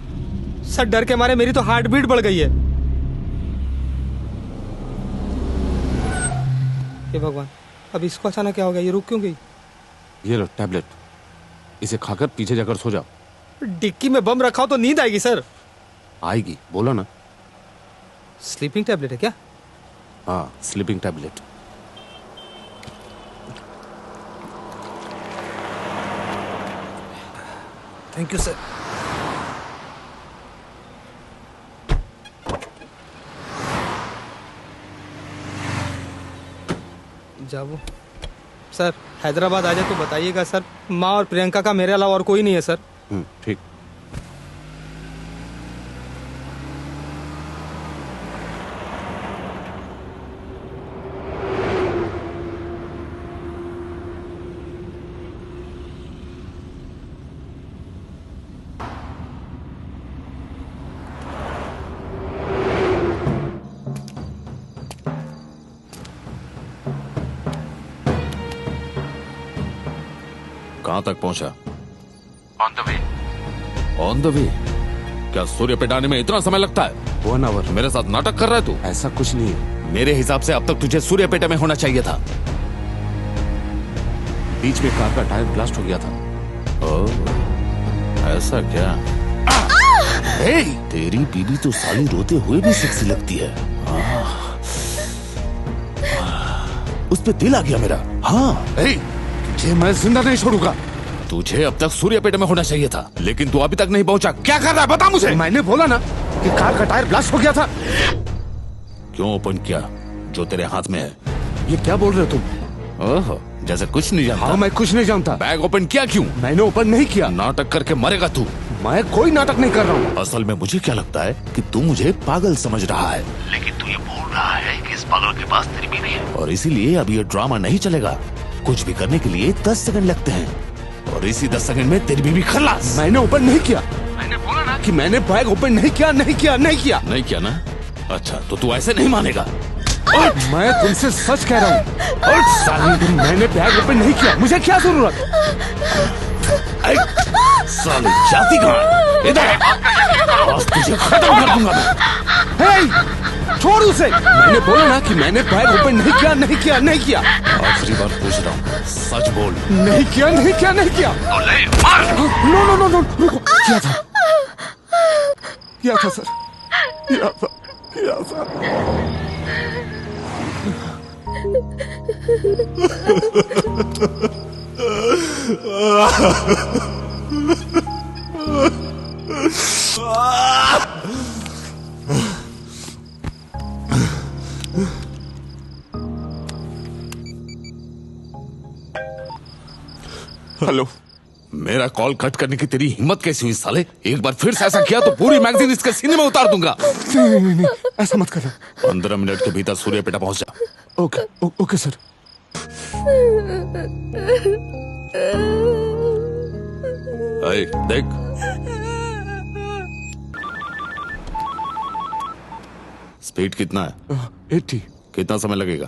सर, डर के मारे मेरी तो हार्ट बीट बढ़ गई है। हे भगवान, अब इसको अचानक क्या हो गया? ये रुक क्यों गई? ये लो टैबलेट, इसे खाकर पीछे जाकर सो जाओ। डिक्की में बम रखा हो तो नींद आएगी सर। आएगी, बोलो ना। स्लीपिंग टैबलेट है क्या? हाँ, sleeping tablet. Thank you sir. जाओ सर, हैदराबाद आ जाए तो बताइएगा सर। माँ और प्रियंका का मेरे अलावा और कोई नहीं है सर। ठीक। कहां तक पहुंचा? On the way. On the way? क्या सूर्य पे डालने में इतना समय लगता है? 1 आवर। मेरे साथ नाटक कर रहा है तू? ऐसा कुछ नहीं है। मेरे हिसाब से अब तक तुझे सूर्यपेटे में होना चाहिए था। बीच में कार का टायर ब्लास्ट हो गया था। ओह, ऐसा क्या? हे, तेरी बीबी तो साली रोते हुए भी सेक्सी लगती है। उस पे दिल आ गया मेरा। हाँ, तुझे मैं जिंदा नहीं छोड़ूंगा। तुझे अब तक सूर्यपेट में होना चाहिए था, लेकिन तू अभी तक नहीं पहुंचा। क्या कर रहा है बता मुझे। मैंने बोला ना कि कार का टायर ब्लास्ट हो गया था। क्यों ओपन किया जो तेरे हाथ में है? ये क्या बोल रहे हो तुम? ओह, जैसे कुछ नहीं जानता। हाँ, मैं कुछ नहीं जानता। बैग ओपन किया क्यों? मैंने ओपन नहीं किया। नाटक करके मरेगा तू। मैं कोई नाटक नहीं कर रहा हूँ। असल में मुझे क्या लगता है कि तू मुझे पागल समझ रहा है, लेकिन तू ये बोल रहा है कि इस पागल के पास तेरी बीवी है, और इसीलिए अब ये ड्रामा नहीं चलेगा। कुछ भी करने के लिए 10 सेकंड लगते हैं, और इसी 10 सेकंड में तेरी बीवी खल्लास। मैंने ओपन नहीं किया। मैंने बोला ना कि मैंने बैग ओपन नहीं किया, नहीं किया, नहीं किया। नहीं किया ना? अच्छा, तो तू ऐसे नहीं मानेगा। मैं तुमसे सच कह रहा हूँ। मैंने बैग ओपन नहीं किया। मुझे क्या जरूरत? साली जाती कहाँ? इधर आज तुझे खत्म कर दूंगा मैं। छोड़ उसे। मैंने बोला ना कि मैंने बैग ओपन नहीं किया, नहीं किया, नहीं किया। आखिरी बार पूछ रहा हूँ, सच बोल। नहीं किया, नहीं किया, नहीं किया। नो नो नो नो, रुको। किया था सर, किया था। हेलो, मेरा कॉल कट करने की तेरी हिम्मत कैसी हुई साले? एक बार फिर से ऐसा किया तो पूरी मैगजीन इसके सीने में उतार दूंगा। नहीं, ऐसा मत करना। 15 मिनट के भीतर सूर्यपेटा पहुंच जा। Okay sir. देख, स्पीड कितना है? 80। कितना समय लगेगा?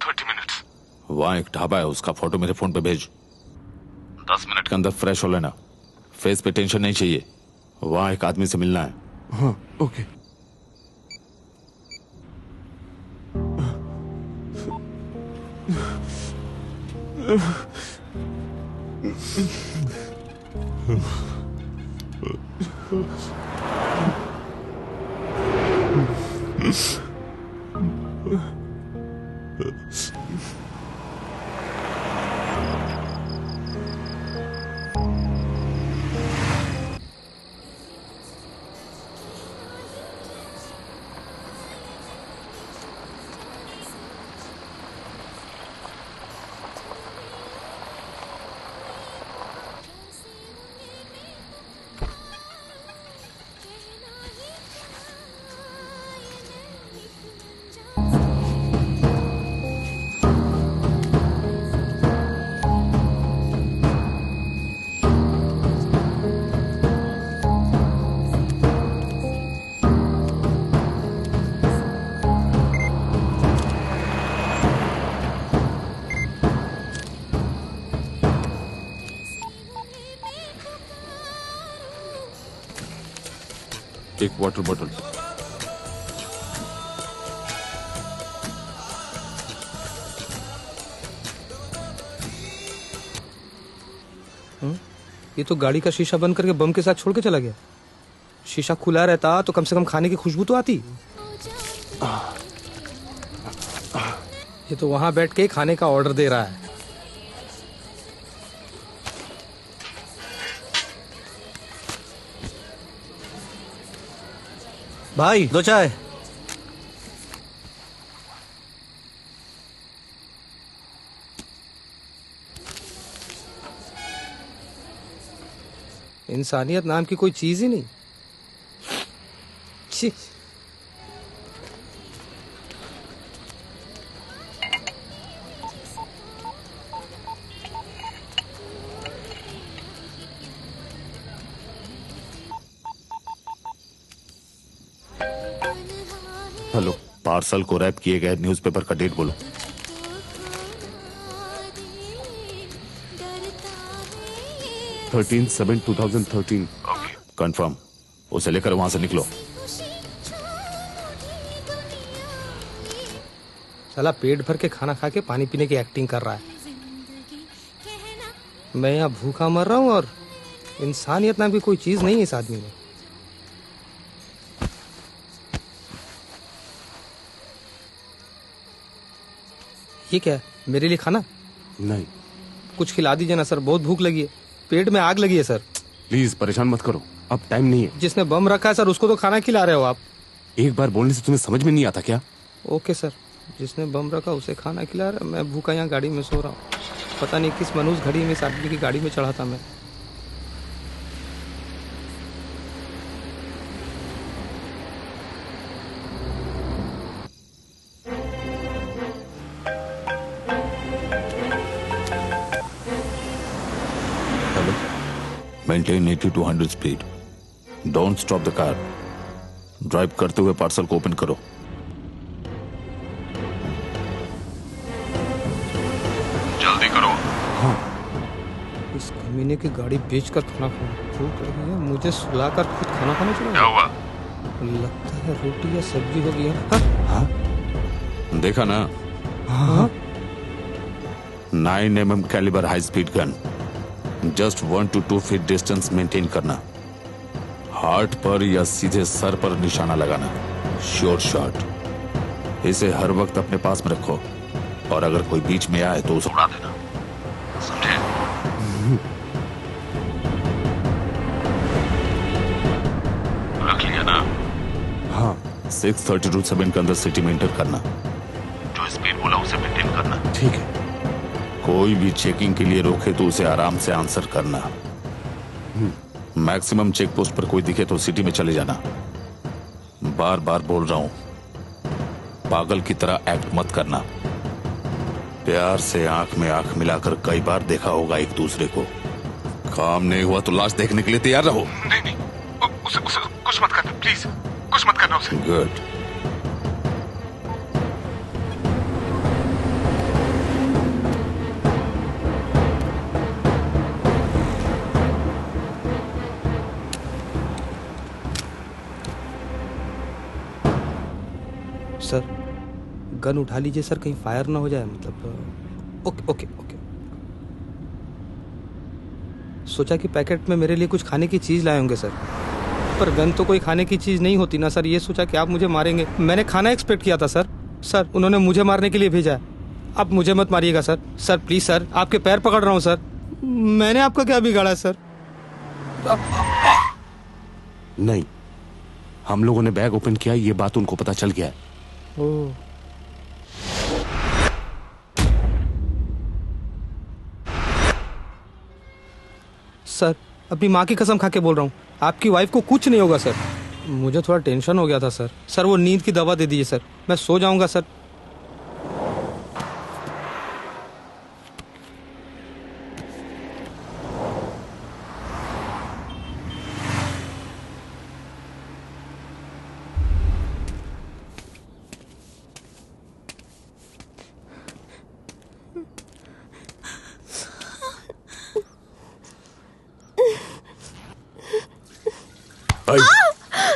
30 मिनट्स। वहाँ एक ढाबा है, उसका फोटो मेरे फोन पे भेज। 10 मिनट के अंदर फ्रेश हो लेना। फेस पे टेंशन नहीं चाहिए। वहाँ एक आदमी से मिलना है। हाँ, ओके। एक वाटर बॉटल। ये तो गाड़ी का शीशा बंद करके बम के साथ छोड़ के चला गया। शीशा खुला रहता तो कम से कम खाने की खुशबू तो आती। ये तो वहां बैठ के खाने का ऑर्डर दे रहा है। भाई 2 चाय। इंसानियत नाम की कोई चीज ही नहीं। छी। हेलो, पार्सल को रैप किए गए न्यूज़पेपर का डेट बोलो। 13/7/2013। कंफर्म। उसे लेकर वहां से निकलो। साला पेट भर के खाना खा के पानी पीने की एक्टिंग कर रहा है। मैं यहाँ भूखा मर रहा हूँ और इंसानियत नाम की कोई चीज नहीं है इस आदमी में। ये क्या है? मेरे लिए खाना? नहीं। कुछ खिला दीजिए ना सर, बहुत भूख लगी है। पेट में आग लगी है सर। प्लीज परेशान मत करो, अब टाइम नहीं है। जिसने बम रखा है सर उसको तो खाना खिला रहे हो आप। एक बार बोलने से तुम्हें समझ में नहीं आता क्या? ओके सर, जिसने बम रखा उसे खाना खिला रहा। मैं भूखा यहाँ गाड़ी में सो रहा हूँ। पता नहीं किस मनुष्य घड़ी में इस आदमी की गाड़ी में चढ़ा था मैं। Maintain 80 to 100 speed. Don't stop the car. Drive करते हुए पार्सल को ओपन करो। जल्दी करो। हाँ। इस कमीने की गाड़ी बेचकर खाना खाना। भूख लगी है, मुझे सुलाकर खुद खाना खाना चला। क्या हुआ? लगता है रोटी या सब्जी हो गई है। हाँ? देखा ना? हाँ? 9mm calibre high speed gun. Just 1 to 2 feet distance maintain करना। हार्ट पर या सीधे सर पर निशाना लगाना। Sure shot. इसे हर वक्त अपने पास में रखो और अगर कोई बीच में आए तो उसे उड़ा देना, समझे? रख लिया ना? हाँ। 6:30 to 7 के अंदर सिटी में एंटर करना। जो स्पीड बोला उसे मेंटेन करना। ठीक है। कोई भी चेकिंग के लिए रोके तो उसे आराम से आंसर करना। मैक्सिमम चेक पोस्ट पर कोई दिखे तो सिटी में चले जाना। बार बार बोल रहा हूं, पागल की तरह एक्ट मत करना। प्यार से आंख में आंख मिलाकर कई बार देखा होगा एक दूसरे को। काम नहीं हुआ तो लाश देखने के लिए तैयार रहो। नहीं नहीं, उसे कुछ मत करना प्लीज, कुछ मत करना उसे। गुड। सर गन उठा लीजिए सर, कहीं फायर ना हो जाए। मतलब ओके ओके ओके। सोचा कि पैकेट में मेरे लिए कुछ खाने की चीज लाए होंगे सर। पर गन तो कोई खाने की चीज नहीं होती ना सर, ये सोचा कि आप मुझे मारेंगे। मैंने खाना एक्सपेक्ट किया था सर। सर उन्होंने मुझे मारने के लिए भेजा है। आप मुझे मत मारिएगा सर। सर प्लीज सर, आपके पैर पकड़ रहा हूँ सर। मैंने आपका क्या बिगाड़ा है सर? नहीं, हम लोगों ने बैग ओपन किया, ये बात उनको पता चल गया है। ओह। सर अपनी माँ की कसम खा के बोल रहा हूँ, आपकी वाइफ को कुछ नहीं होगा सर। मुझे थोड़ा टेंशन हो गया था सर। सर वो नींद की दवा दे दीजिए सर, मैं सो जाऊंगा सर।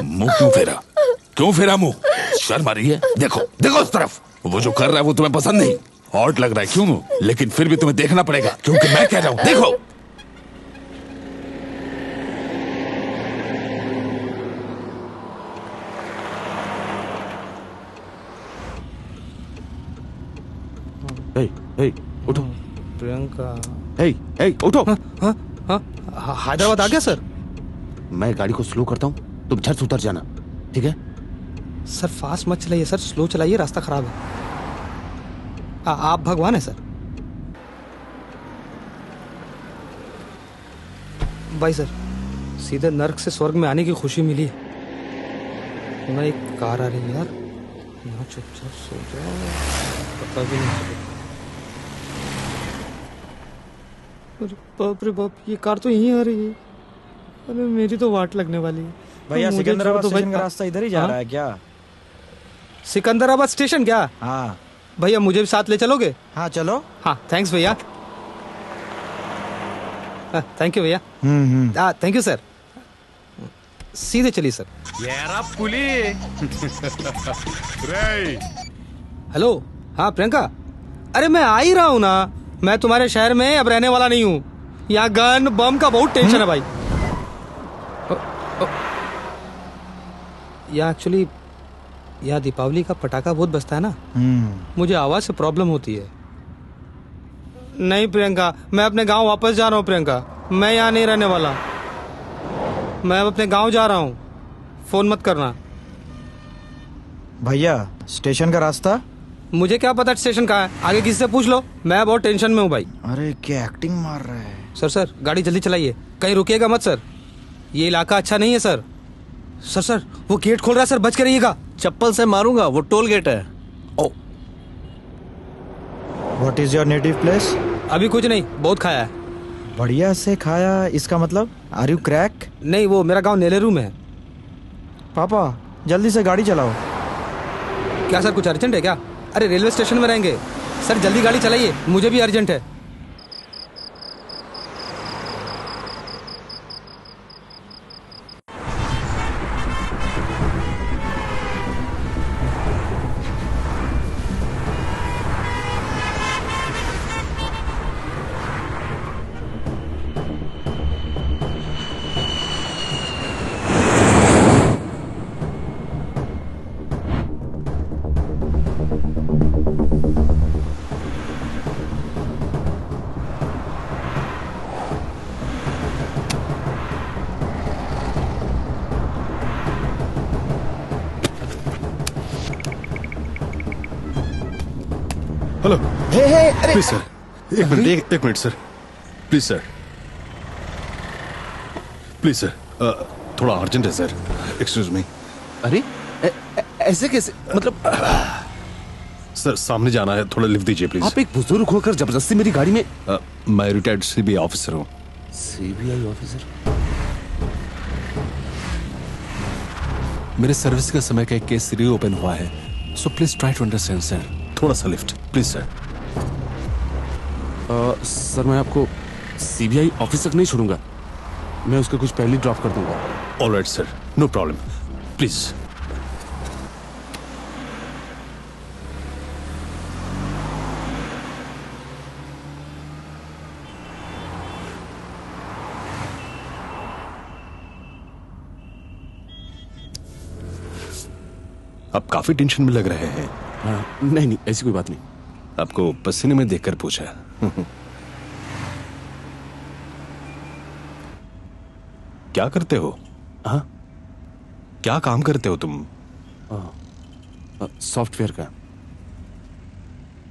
मुंह क्यों फेरा? क्यों फेरा मुंह? शर्म आ रही है? देखो देखो उस तरफ, वो जो कर रहा है वो तुम्हें पसंद नहीं, हॉट लग रहा है क्यों? लेकिन फिर भी तुम्हें देखना पड़ेगा क्योंकि मैं कह रहा हूं। देखो उठो प्रियंका। उठो। हैदराबाद आ गया सर? मैं गाड़ी को स्लो करता हूँ, तुम झट से उतर जाना, ठीक है? सर फास्ट मत चलाइए सर, स्लो चलाइए, रास्ता खराब है। आप भगवान है सर। भाई सर सीधे नर्क से स्वर्ग में आने की खुशी मिली है। मैं एक कार आ रही है यार, यहाँ चुपचाप सो जाओ, पता भी नहीं चलेगा। अरे बाप रे बाप, ये कार तो यहीं आ रही है। अरे मेरी तो वाट लगने वाली है। भैया सिकंदराबाद स्टेशन का रास्ता इधर ही जा रहा है क्या? सिकंदराबाद स्टेशन क्या? हाँ भैया मुझे भी साथ ले चलोगे? हाँ चलो। हाँ थैंक्स भैया। थैंक यू भैया। Thank you sir. सीधे चलिए सर। हेलो। हाँ प्रियंका, अरे मैं आ ही रहा हूँ ना। मैं तुम्हारे शहर में अब रहने वाला नहीं हूँ। यहाँ गन बम का बहुत टेंशन है भाई। यहाँ एक्चुअली यहाँ दीपावली का पटाखा बहुत बजता है ना, मुझे आवाज से प्रॉब्लम होती है। नहीं प्रियंका, मैं अपने गांव वापस जा रहा हूँ प्रियंका, मैं यहाँ नहीं रहने वाला। मैं अब अपने गांव जा रहा हूँ, फोन मत करना। भैया स्टेशन का रास्ता? मुझे क्या पता स्टेशन कहाँ है, आगे किसी से पूछ लो। मैं बहुत टेंशन में हूँ भाई। अरे क्या एक्टिंग मार रहा है। सर गाड़ी जल्दी चलाइए, कहीं रुकिएगा मत सर, ये इलाका अच्छा नहीं है सर। सर वो गेट खोल रहा है सर, बच के रहिएगा। चप्पल से मारूंगा, वो टोल गेट है। What is your native place? अभी कुछ नहीं, बहुत खाया है। बढ़िया से खाया, इसका मतलब आर यू क्रैक? नहीं, वो मेरा गांव नेलेरू में है। पापा जल्दी से गाड़ी चलाओ। क्या सर कुछ अर्जेंट है क्या? अरे रेलवे स्टेशन में रहेंगे सर, जल्दी गाड़ी चलाइए, मुझे भी अर्जेंट है। हेलो। अरे प्लीज सर, एक minute sir, please sir, please sir, थोड़ा अर्जेंट है सर, एक्सक्यूज मी। अरे ऐसे कैसे, मतलब सर सामने जाना है, थोड़ा लिफ्ट दीजिए प्लीज। आप एक बुजुर्ग होकर जबरदस्ती मेरी गाड़ी में। मैं रिटायर्ड सीबीआई ऑफिसर हूँ। CBI officer? मेरे सर्विस का समय का एक केस रीओपन हुआ है, so please try to understand sir. थोड़ा सा लिफ्ट प्लीज सर। सर मैं आपको सीबीआई ऑफिस तक नहीं छोड़ूंगा, मैं उसके कुछ पहले ड्रॉप कर दूंगा। Alright sir, no problem, please. आप काफी टेंशन में लग रहे हैं। नहीं नहीं, ऐसी कोई बात नहीं। आपको पसीने में देखकर पूछा। क्या करते हो? हाँ, क्या काम करते हो तुम? सॉफ्टवेयर का।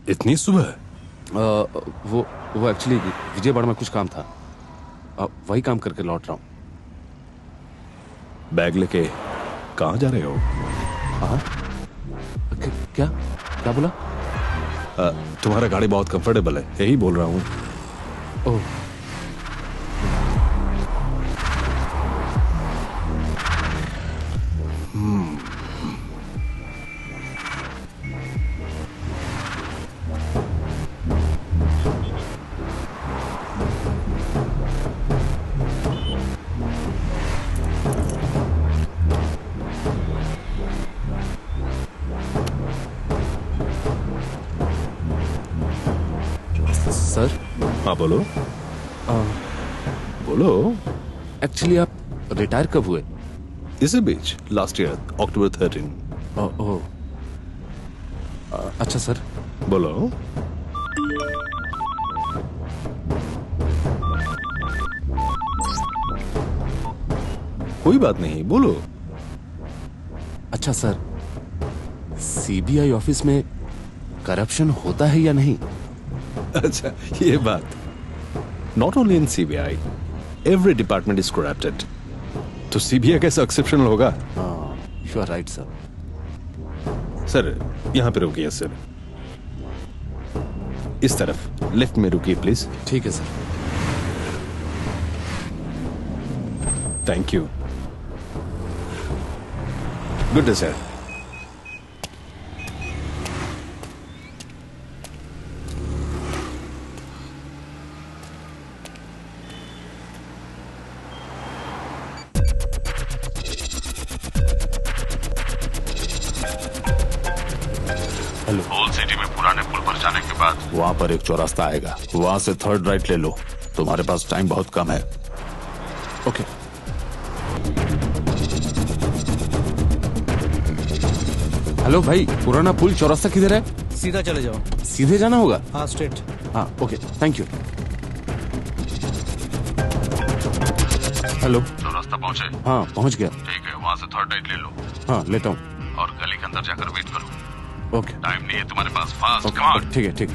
इतनी सुबह? वो एक्चुअली विजयवाड़ा में कुछ काम था, वही काम करके लौट रहा हूँ। बैग लेके कहाँ जा रहे हो? हाँ, क्या क्या बोला? तुम्हारा गाड़ी बहुत कंफर्टेबल है, यही बोल रहा हूँ। ओह, सर। हाँ बोलो। बोलो। एक्चुअली आप रिटायर कब हुए? इसी बीच, लास्ट ईयर अक्टूबर 13। ओह, अच्छा सर। बोलो। कोई बात नहीं, बोलो। अच्छा सर, सीबीआई ऑफिस में करप्शन होता है या नहीं? अच्छा, ये बात। Not only in CBI, every department is corrupted. तो सीबीआई कैसा एक्सेप्शनल होगा? You are right sir. Sir, यहां पे रुकिए सर। इस तरफ लेफ्ट में रुकिए प्लीज। ठीक है sir. Thank you. Good day sir. Hello. Old city में पुराने पुल पर जाने के बाद वहाँ पर एक चौरास्ता आएगा, वहाँ से थर्ड राइट ले लो। तुम्हारे पास टाइम बहुत कम है। ओके। हेलो भाई, पुराना पुल चौरास्ता किधर है? सीधा चले जाओ। सीधे जाना होगा? हाँ, स्ट्रेट। हाँ, ओके, थैंक यू। हेलो। चौरास्ता पहुँचे? हाँ, पहुँच गया। ठीक है, वहाँ से थर्ड राइट ले लो। हाँ, लेता हूँ। और गली के अंदर जाकर वेट करो। ओके। टाइम नहीं है तुम्हारे पास, फास्ट ओके, कम ऑन। ठीक है, ठीक।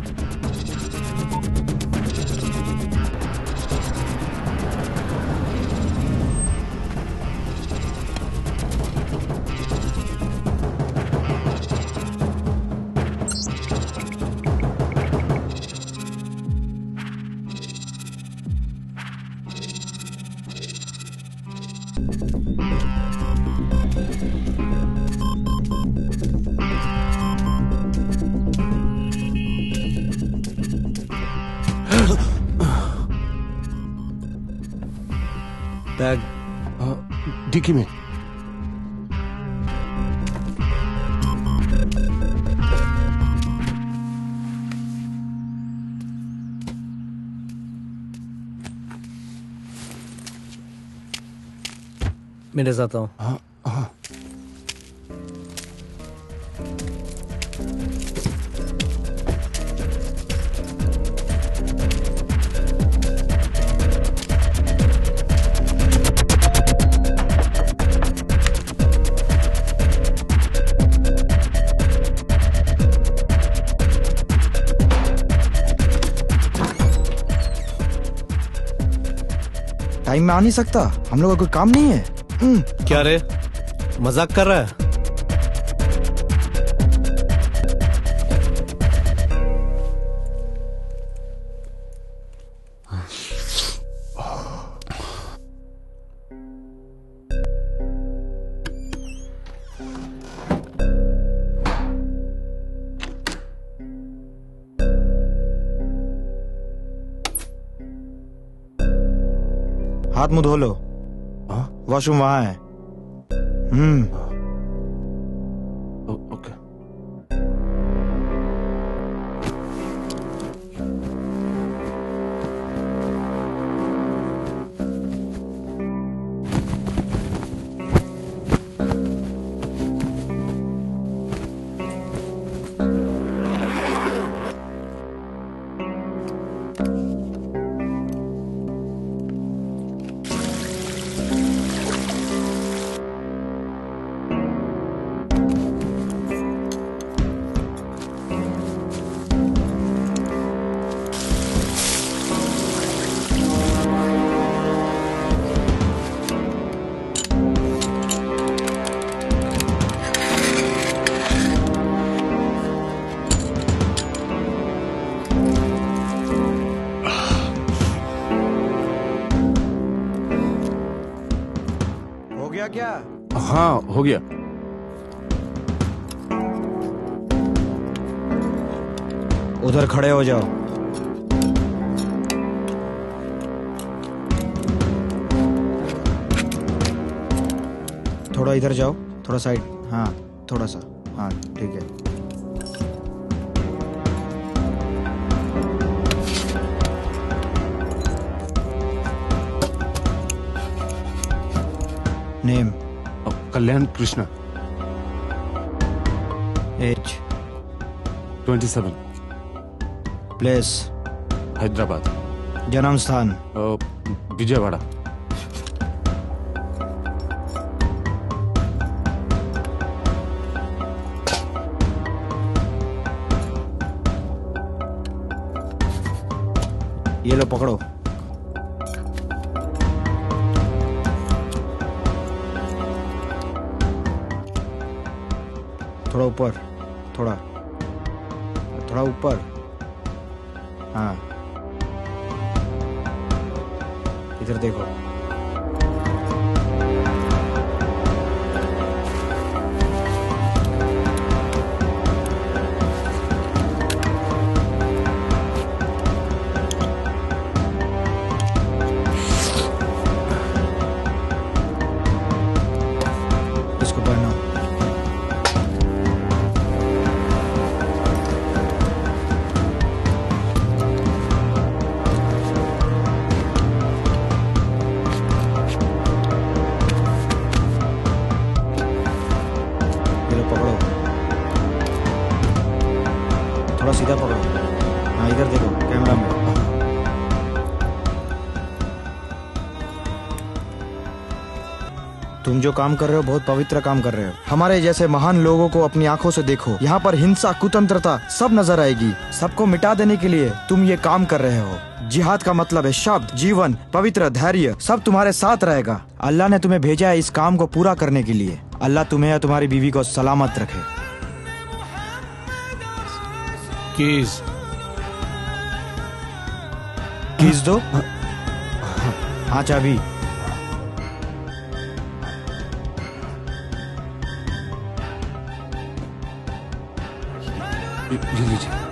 बैग डिक्की में। मेरे साथ आओ। हाँ हाँ। टाइम में आ नहीं सकता, हम लोग का कोई काम नहीं है। क्या रे, मजाक कर रहा है? हाथ मुंह धो लो। वॉशरूम वहां है। ओके। गया क्या? हाँ हो गया। उधर खड़े हो जाओ। थोड़ा इधर जाओ, थोड़ा साइड। हाँ थोड़ा सा, हाँ ठीक है। नेम? कल्याण कृष्णा। एज? 27। प्लेस? हैदराबाद। जन्म स्थान? विजयवाड़ा। ये लो पकड़ो। थोड़ा ऊपर, थोड़ा थोड़ा ऊपर। हाँ इधर देखो। इसको पहनो। थोड़ा सीधा पकड़ो। हाँ इधर देखो कैमरा में। तुम जो काम कर रहे हो बहुत पवित्र काम कर रहे हो। हमारे जैसे महान लोगों को अपनी आंखों से देखो। यहाँ पर हिंसा, कुतंत्रता सब नजर आएगी। सबको मिटा देने के लिए तुम ये काम कर रहे हो। जिहाद का मतलब है शब्द, जीवन, पवित्र, धैर्य सब तुम्हारे साथ रहेगा। अल्लाह ने तुम्हें भेजा है इस काम को पूरा करने के लिए। अल्लाह तुम्हें और तुम्हारी बीवी को सलामत रखे। कीज कीज दो। हाँ चाबी। ले लीजिए।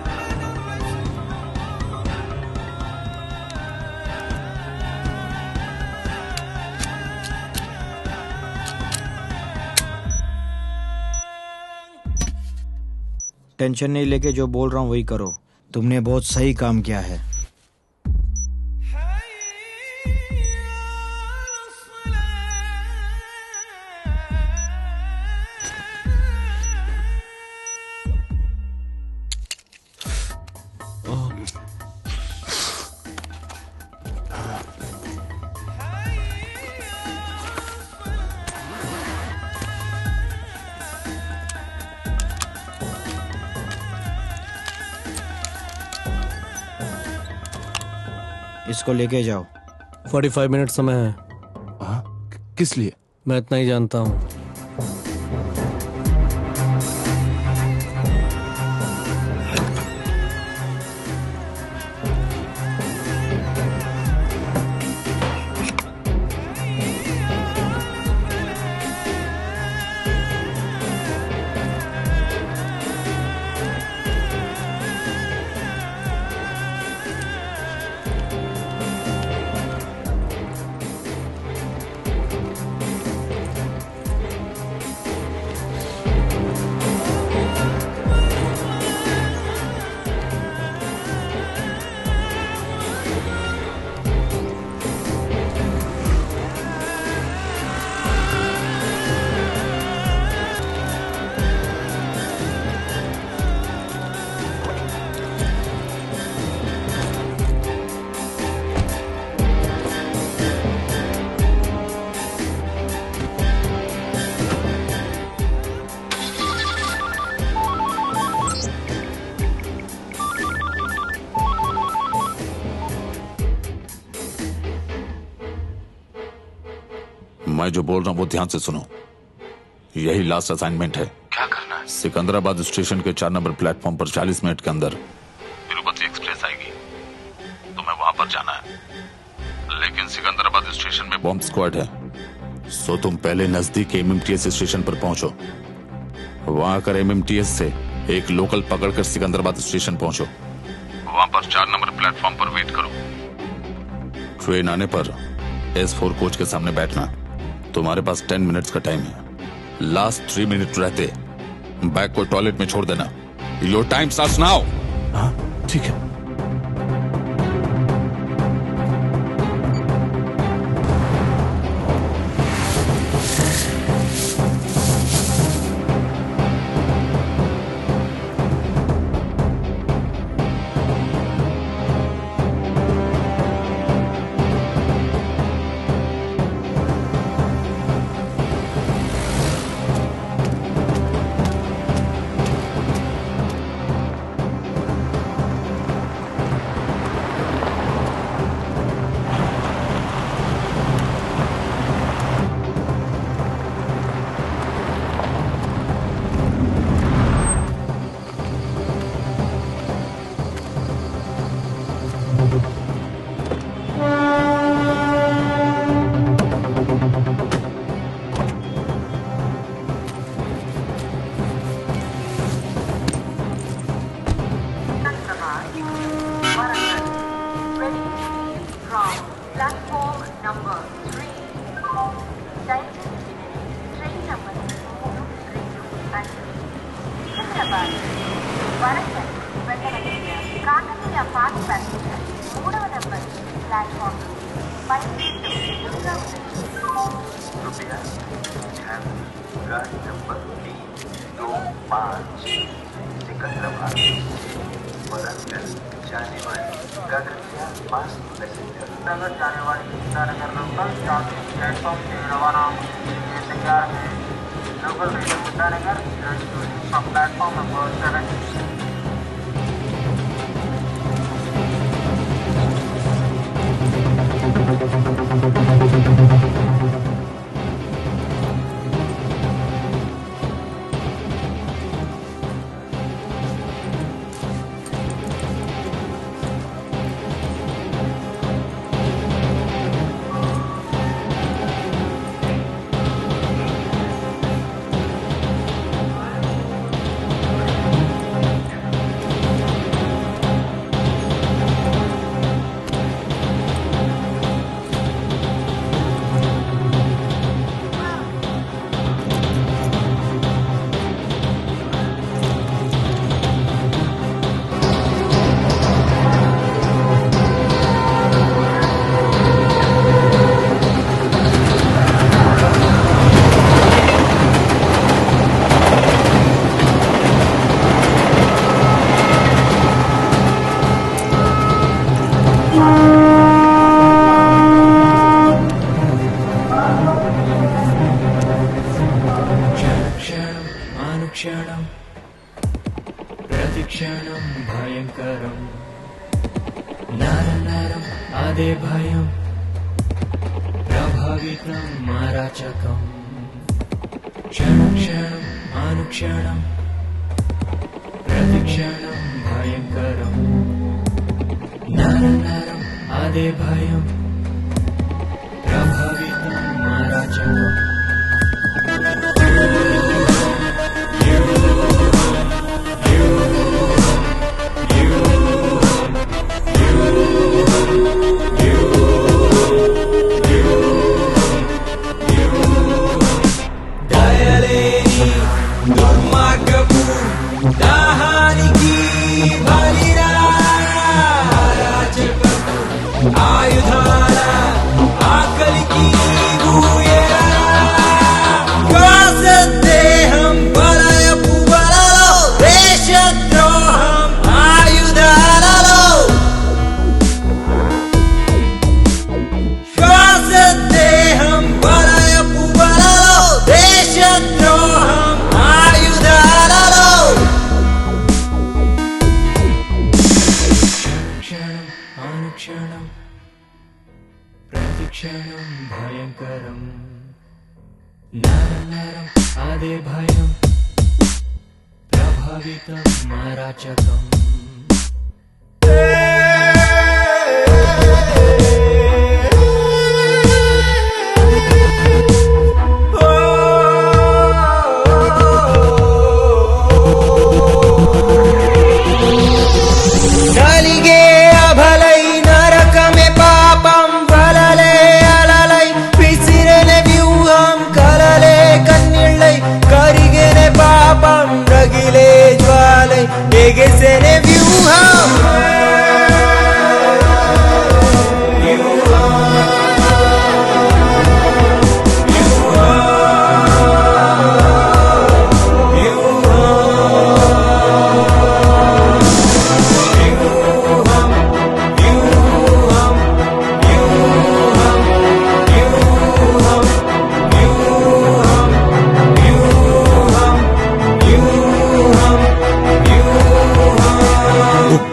टेंशन नहीं लेके जो बोल रहा हूँ वही करो। तुमने बहुत सही काम किया है। इसको लेके जाओ। 45 मिनट समय है। किस लिए? मैं इतना ही जानता हूँ। मैं जो बोल रहा हूँ वो ध्यान से सुनो। यही लास्ट असाइनमेंट है। क्या करना है? सिकंदराबाद स्टेशन के 4 नंबर प्लेटफॉर्म पर 40 मिनट के अंदर तिरुपति एक्सप्रेस आएगी। तुम्हें वहां पर जाना है। लेकिन सिकंदराबाद स्टेशन में बॉम्ब स्क्वाड है। सो तुम पहले नजदीक एमएमटीएस स्टेशन पर पहुंचो। वहां कर एमएमटीएस से एक लोकल पकड़कर सिकंदराबाद स्टेशन पहुंचो। वहां पर 4 नंबर प्लेटफॉर्म पर वेट करो। ट्रेन आने पर S4 कोच के सामने बैठना। तुम्हारे पास 10 मिनट्स का टाइम है। लास्ट 3 मिनट रहते बैग को टॉयलेट में छोड़ देना। Your time starts now. ठीक है।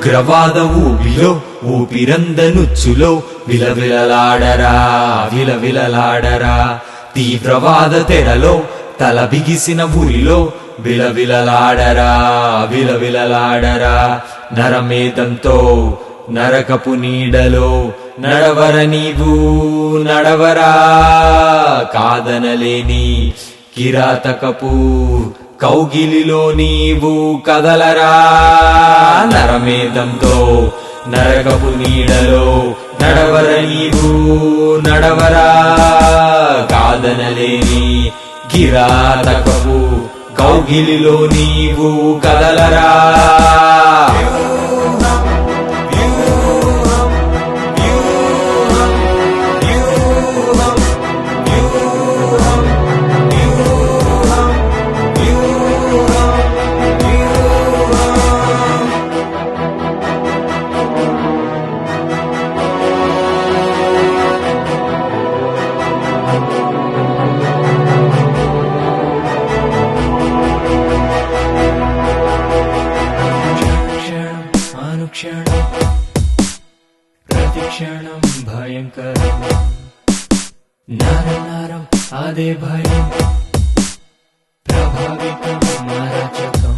ఉగ్రవాద ఊబిలో ఊపిరందనుచ్చులో విలవిలలాడరా విలవిలలాడరా తీవ్రవాద తెరలో తల బిగిసిన ఊరిలో విలవిలలాడరా విలవిలలాడరా నరమేదంతో నరకపు నీడలో నడవర నీవు నడవరా కాదనలేని కిరాతకపు కౌగిలిలో నీవు కదలరా నరమేదంతో నరకపు నీడలో నడవర నీవు నడవరా కాదనలేని కిరాతకపు కౌగిలిలో నీవు కదలరా ప్రతిక్షణం భయంకరం నరం నరం అదే భయం ప్రభావితం అరాచకం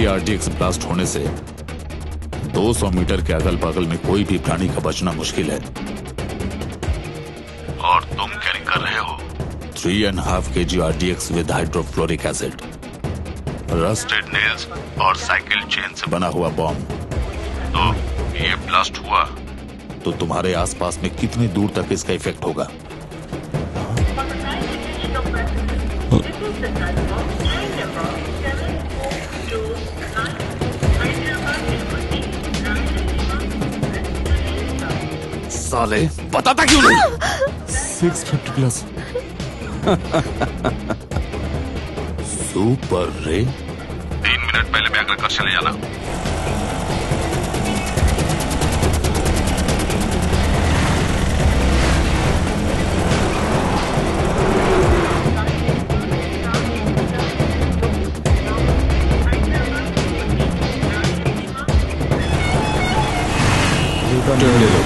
RDX ब्लास्ट होने से 200 मीटर के अगल बगल में कोई भी प्राणी का बचना मुश्किल है। और तुम कैरी कर रहे हो 3.5 kg RDX with hydrofluoric acid, rusted nails और साइकिल चेन से बना हुआ बॉम्ब। तो ये ब्लास्ट हुआ तो तुम्हारे आसपास में कितनी दूर तक इसका इफेक्ट होगा? साले बताता क्यों नहीं? 650 प्लस सुपर रे। 3 मिनट पहले बैग रखकर चले जाना। ले लो।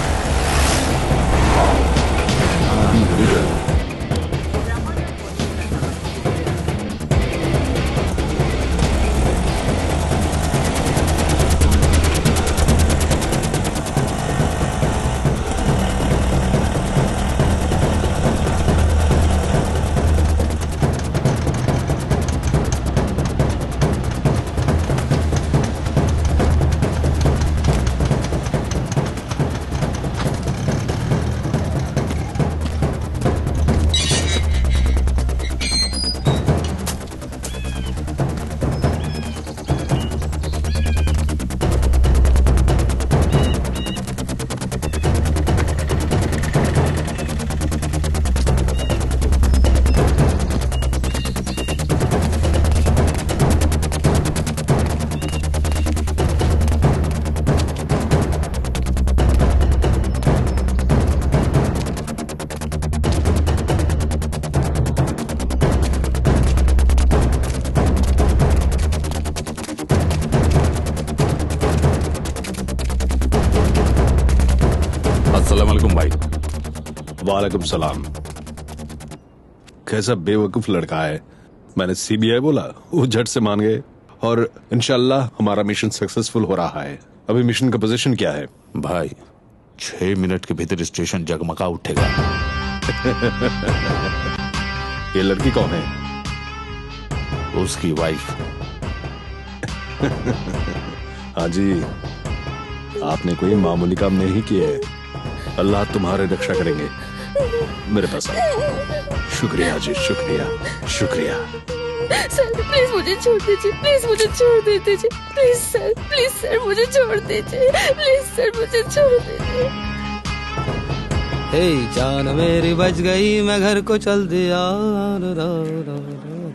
अस्सलामुअलैकुम भाई। वालेकुम सलाम। कैसा बेवकूफ लड़का है। मैंने सीबीआई बोला, वो झट से मान गए और इंशाल्लाह हमारा मिशन सक्सेसफुल हो रहा है। अभी मिशन का पोजीशन क्या है? भाई 6 मिनट के भीतर स्टेशन जगमगा उठेगा। ये लड़की कौन है? उसकी वाइफ। हाँ जी, आपने कोई मामूली काम नहीं किया है। अल्लाह तुम्हारे रक्षा करेंगे। मेरे पास आओ। शुक्रिया जी, शुक्रिया शुक्रिया। सर प्लीज मुझे छोड़ दीजिए, प्लीज मुझे छोड़ दीजिए, प्लीज सर मुझे छोड़ दीजिए, प्लीज सर मुझे छोड़ दीजिए। हे जान मेरी बच गई, मैं घर को चल दिया।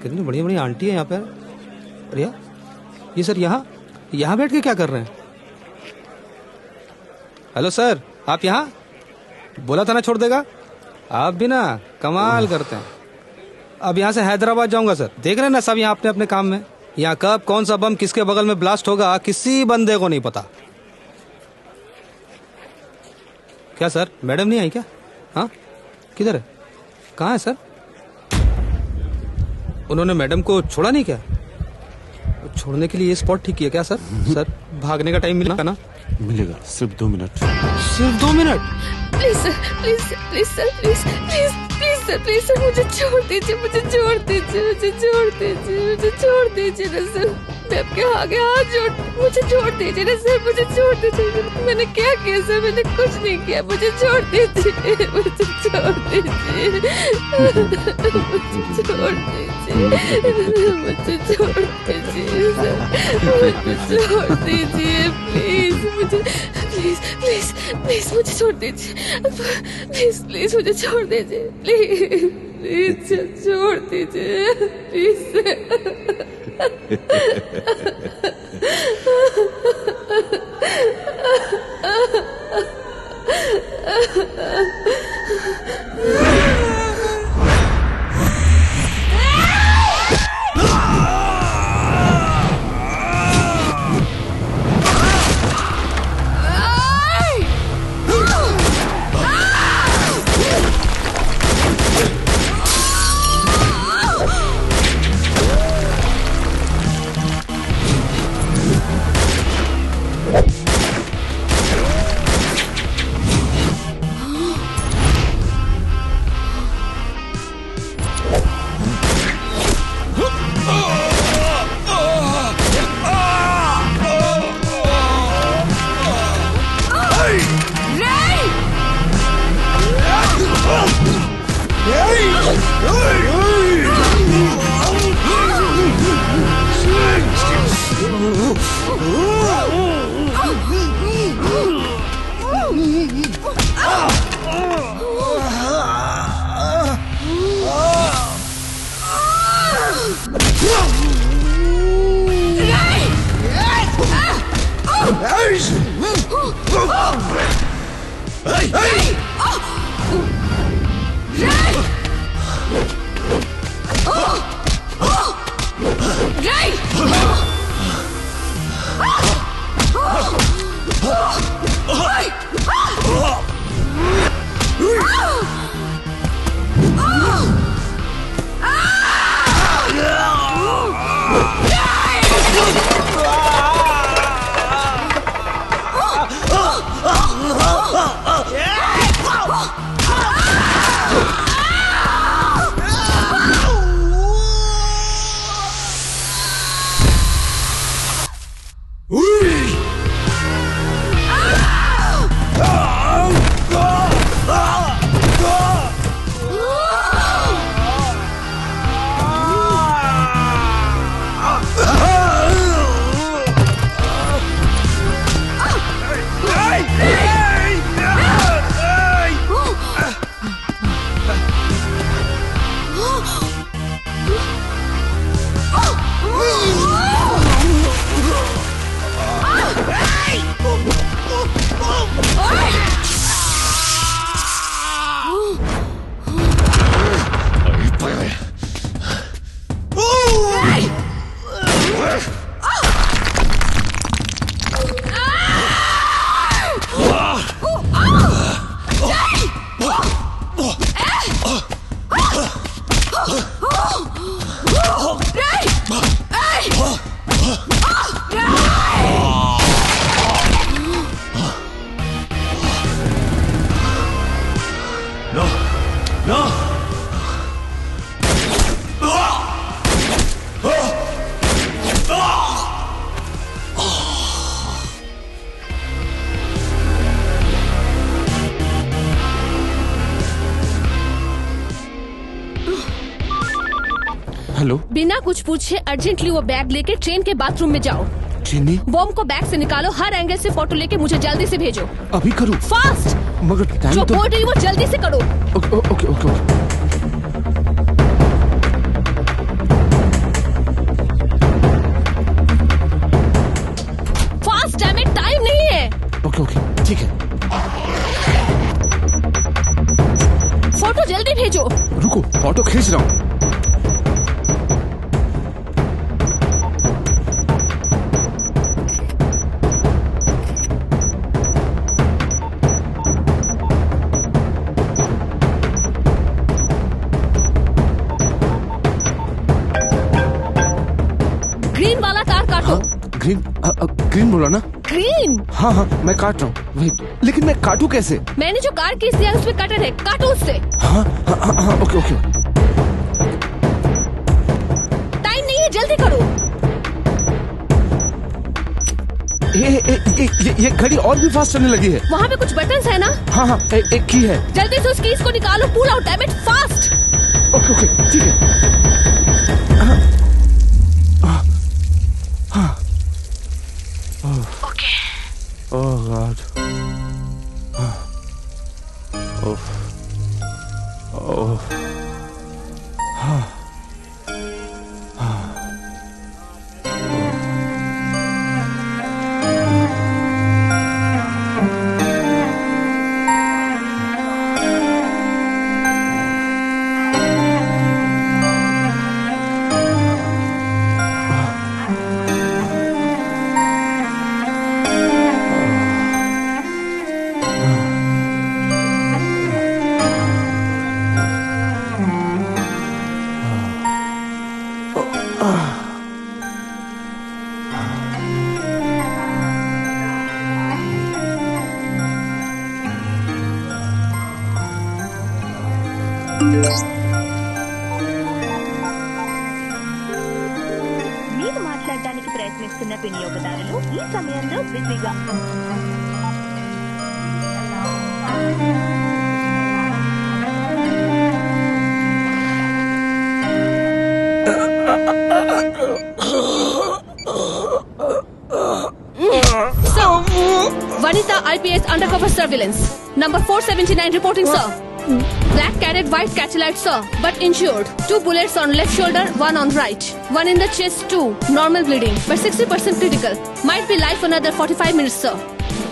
कितनी बढ़िया बढ़िया आंटी है यहाँ पे। रिया, ये सर यहाँ बैठ के क्या कर रहे हैं? हेलो सर, आप यहाँ? बोला था ना छोड़ देगा। आप भी ना कमाल करते हैं। अब यहाँ से हैदराबाद जाऊंगा सर। देख रहे हैं ना सब यहाँ अपने अपने काम में। यहाँ कब कौन सा बम किसके बगल में ब्लास्ट होगा किसी बंदे को नहीं पता। क्या सर, मैडम नहीं आई क्या? हाँ, किधर है? कहाँ है सर? उन्होंने मैडम को छोड़ा नहीं क्या? छोड़ने के लिए ये स्पॉट ठीक किया क्या सर? सर भागने का टाइम मिलेगा ना? मिलेगा, सिर्फ 2 मिनट। सिर्फ 2 minute? Please sir, please sir, please sir, please please please sir, please sir मुझे छोड़ दीजिए, मुझे छोड़ दीजिए, मुझे छोड़ दीजिए, मुझे छोड़ दीजिए ना सर। मैं आपके आगे हाथ जोड़, मुझे छोड़ दीजिए ना सर, मुझे छोड़ दीजिए। मैंने क्या किया सर? मैंने कुछ नहीं किया, मुझे छोड़ दीजिए, मुझे छोड़ दीजिए, मुझे छोड़ दीजिए, मुझे छोड़ दीजिए सर, मुझे छोड़ दीजिए प्लीज, मुझे प्लीज प्लीज प्लीज मुझे छोड़ दीजिए, प्लीज प्लीज मुझे छोड़ दीजिए, प्लीज प्लीज छोड़ दीजिए प्लीज। हेलो। बिना कुछ पूछे अर्जेंटली वो बैग लेके ट्रेन के बाथरूम में जाओ। चीनी, बॉम्ब को बैग से निकालो, हर एंगल से फोटो लेके मुझे जल्दी से भेजो। अभी करूँ? फास्ट। मगर टाइम जो तो... बोल रही वो जल्दी से करो। Okay okay okay okay. Fast, time नहीं है। ओके ओके ठीक है। फोटो जल्दी भेजो। रुको, फोटो खींच रहा हूँ। ग्रीन वाला तार काटो। ग्रीन ग्रीन बोला ना? ग्रीन। हाँ हाँ मैं काट रहा हूँ। वेट, लेकिन मैं काटू कैसे? मैंने जो कार कीस दिया उसमें कटर है, काटो उससे। हाँ हाँ हाँ, हाँ ओके ओके। टाइम नहीं है, जल्दी करो। ये घड़ी और भी फास्ट चलने लगी है। वहाँ पे कुछ बटन्स है ना? हाँ हाँ एक की है। जल्दी से उस कीज को निकालो, pull out, damn it, fast. Okay okay ठीक है। Okay. Oh god. Oh oh. हाँ हाँ। మీరు మాట్లాడడానికి ప్రయత్నిస్తున్న వినియోగదారులు ఈ సమయంలో బిజీగా Vanita IPS undercover surveillance. Number 479 reporting, sir. Black carrot, white catchlite, sir, but injured. 2 bullets on left shoulder, 1 on right. 1 in the chest, 2. Normal bleeding, but 60% critical. Might be live for another 45 minutes, sir.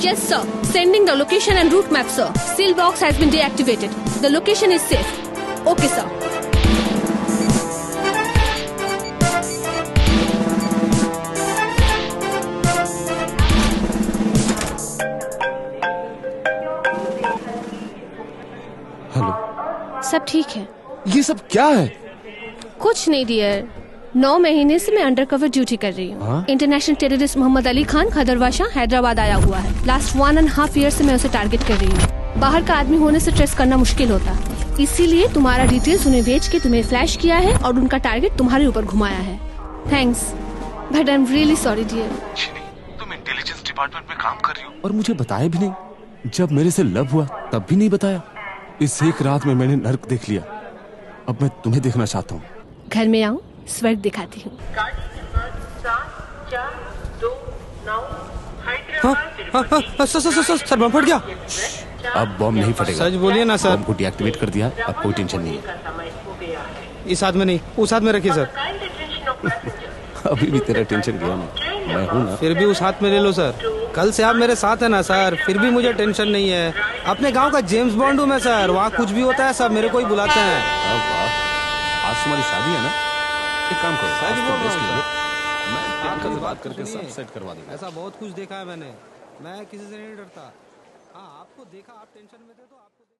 Yes, sir. Sending the location and route map, sir. Seal box has been deactivated. The location is safe. Okay, sir. सब ठीक है। ये सब क्या है? कुछ नहीं dear, 9 महीने से मैं अंडरकवर ड्यूटी कर रही हूँ। इंटरनेशनल टेररिस्ट मोहम्मद अली खान खदरवाशा हैदराबाद आया हुआ है। लास्ट 1.5 ईयर से मैं उसे टारगेट कर रही हूँ। बाहर का आदमी होने से ट्रेस करना मुश्किल होता, इसीलिए तुम्हारा डिटेल्स उन्हें भेज के तुम्हें फ्लैश किया है और उनका टारगेट तुम्हारे ऊपर घुमाया है। Thanks, but I am really sorry dear. तुम इंटेलिजेंस डिपार्टमेंट में काम कर रही हो और मुझे बताया भी नहीं। जब मेरे से लव हुआ तब भी नहीं बताया। इस एक रात में मैंने नर्क देख लिया। अब मैं तुम्हें देखना चाहता हूँ। घर में आओ, स्वर्ग दिखाती हूँ। सर बम फट गया। अब बॉम्ब नहीं फटेगा। सच बोलिए ना सर। बॉम्ब को डीएक्टिवेट कर दिया, अब कोई टेंशन नहीं है। इस हाथ में नहीं, उस हाथ में रखिए सर। अभी भी तेरा टेंशन गया नहीं, मैं हूँ ना। फिर भी उस हाथ में ले लो सर। कल से आप मेरे साथ है ना सर, फिर भी मुझे टेंशन नहीं है। अपने गांव का जेम्स बॉन्ड हूँ मैं सर। वहाँ कुछ भी होता है सब मेरे को ही बुलाते हैं। आज तुम्हारी शादी है ना? एक काम करो, आज तो रेस्ट ले लो। मैं आपसे बात करके सब सेट करवा दूंगा। ऐसा बहुत कुछ देखा है मैंने, मैं किसी से नहीं डरता। हाँ, आपको देखा, आप टेंशन में थे।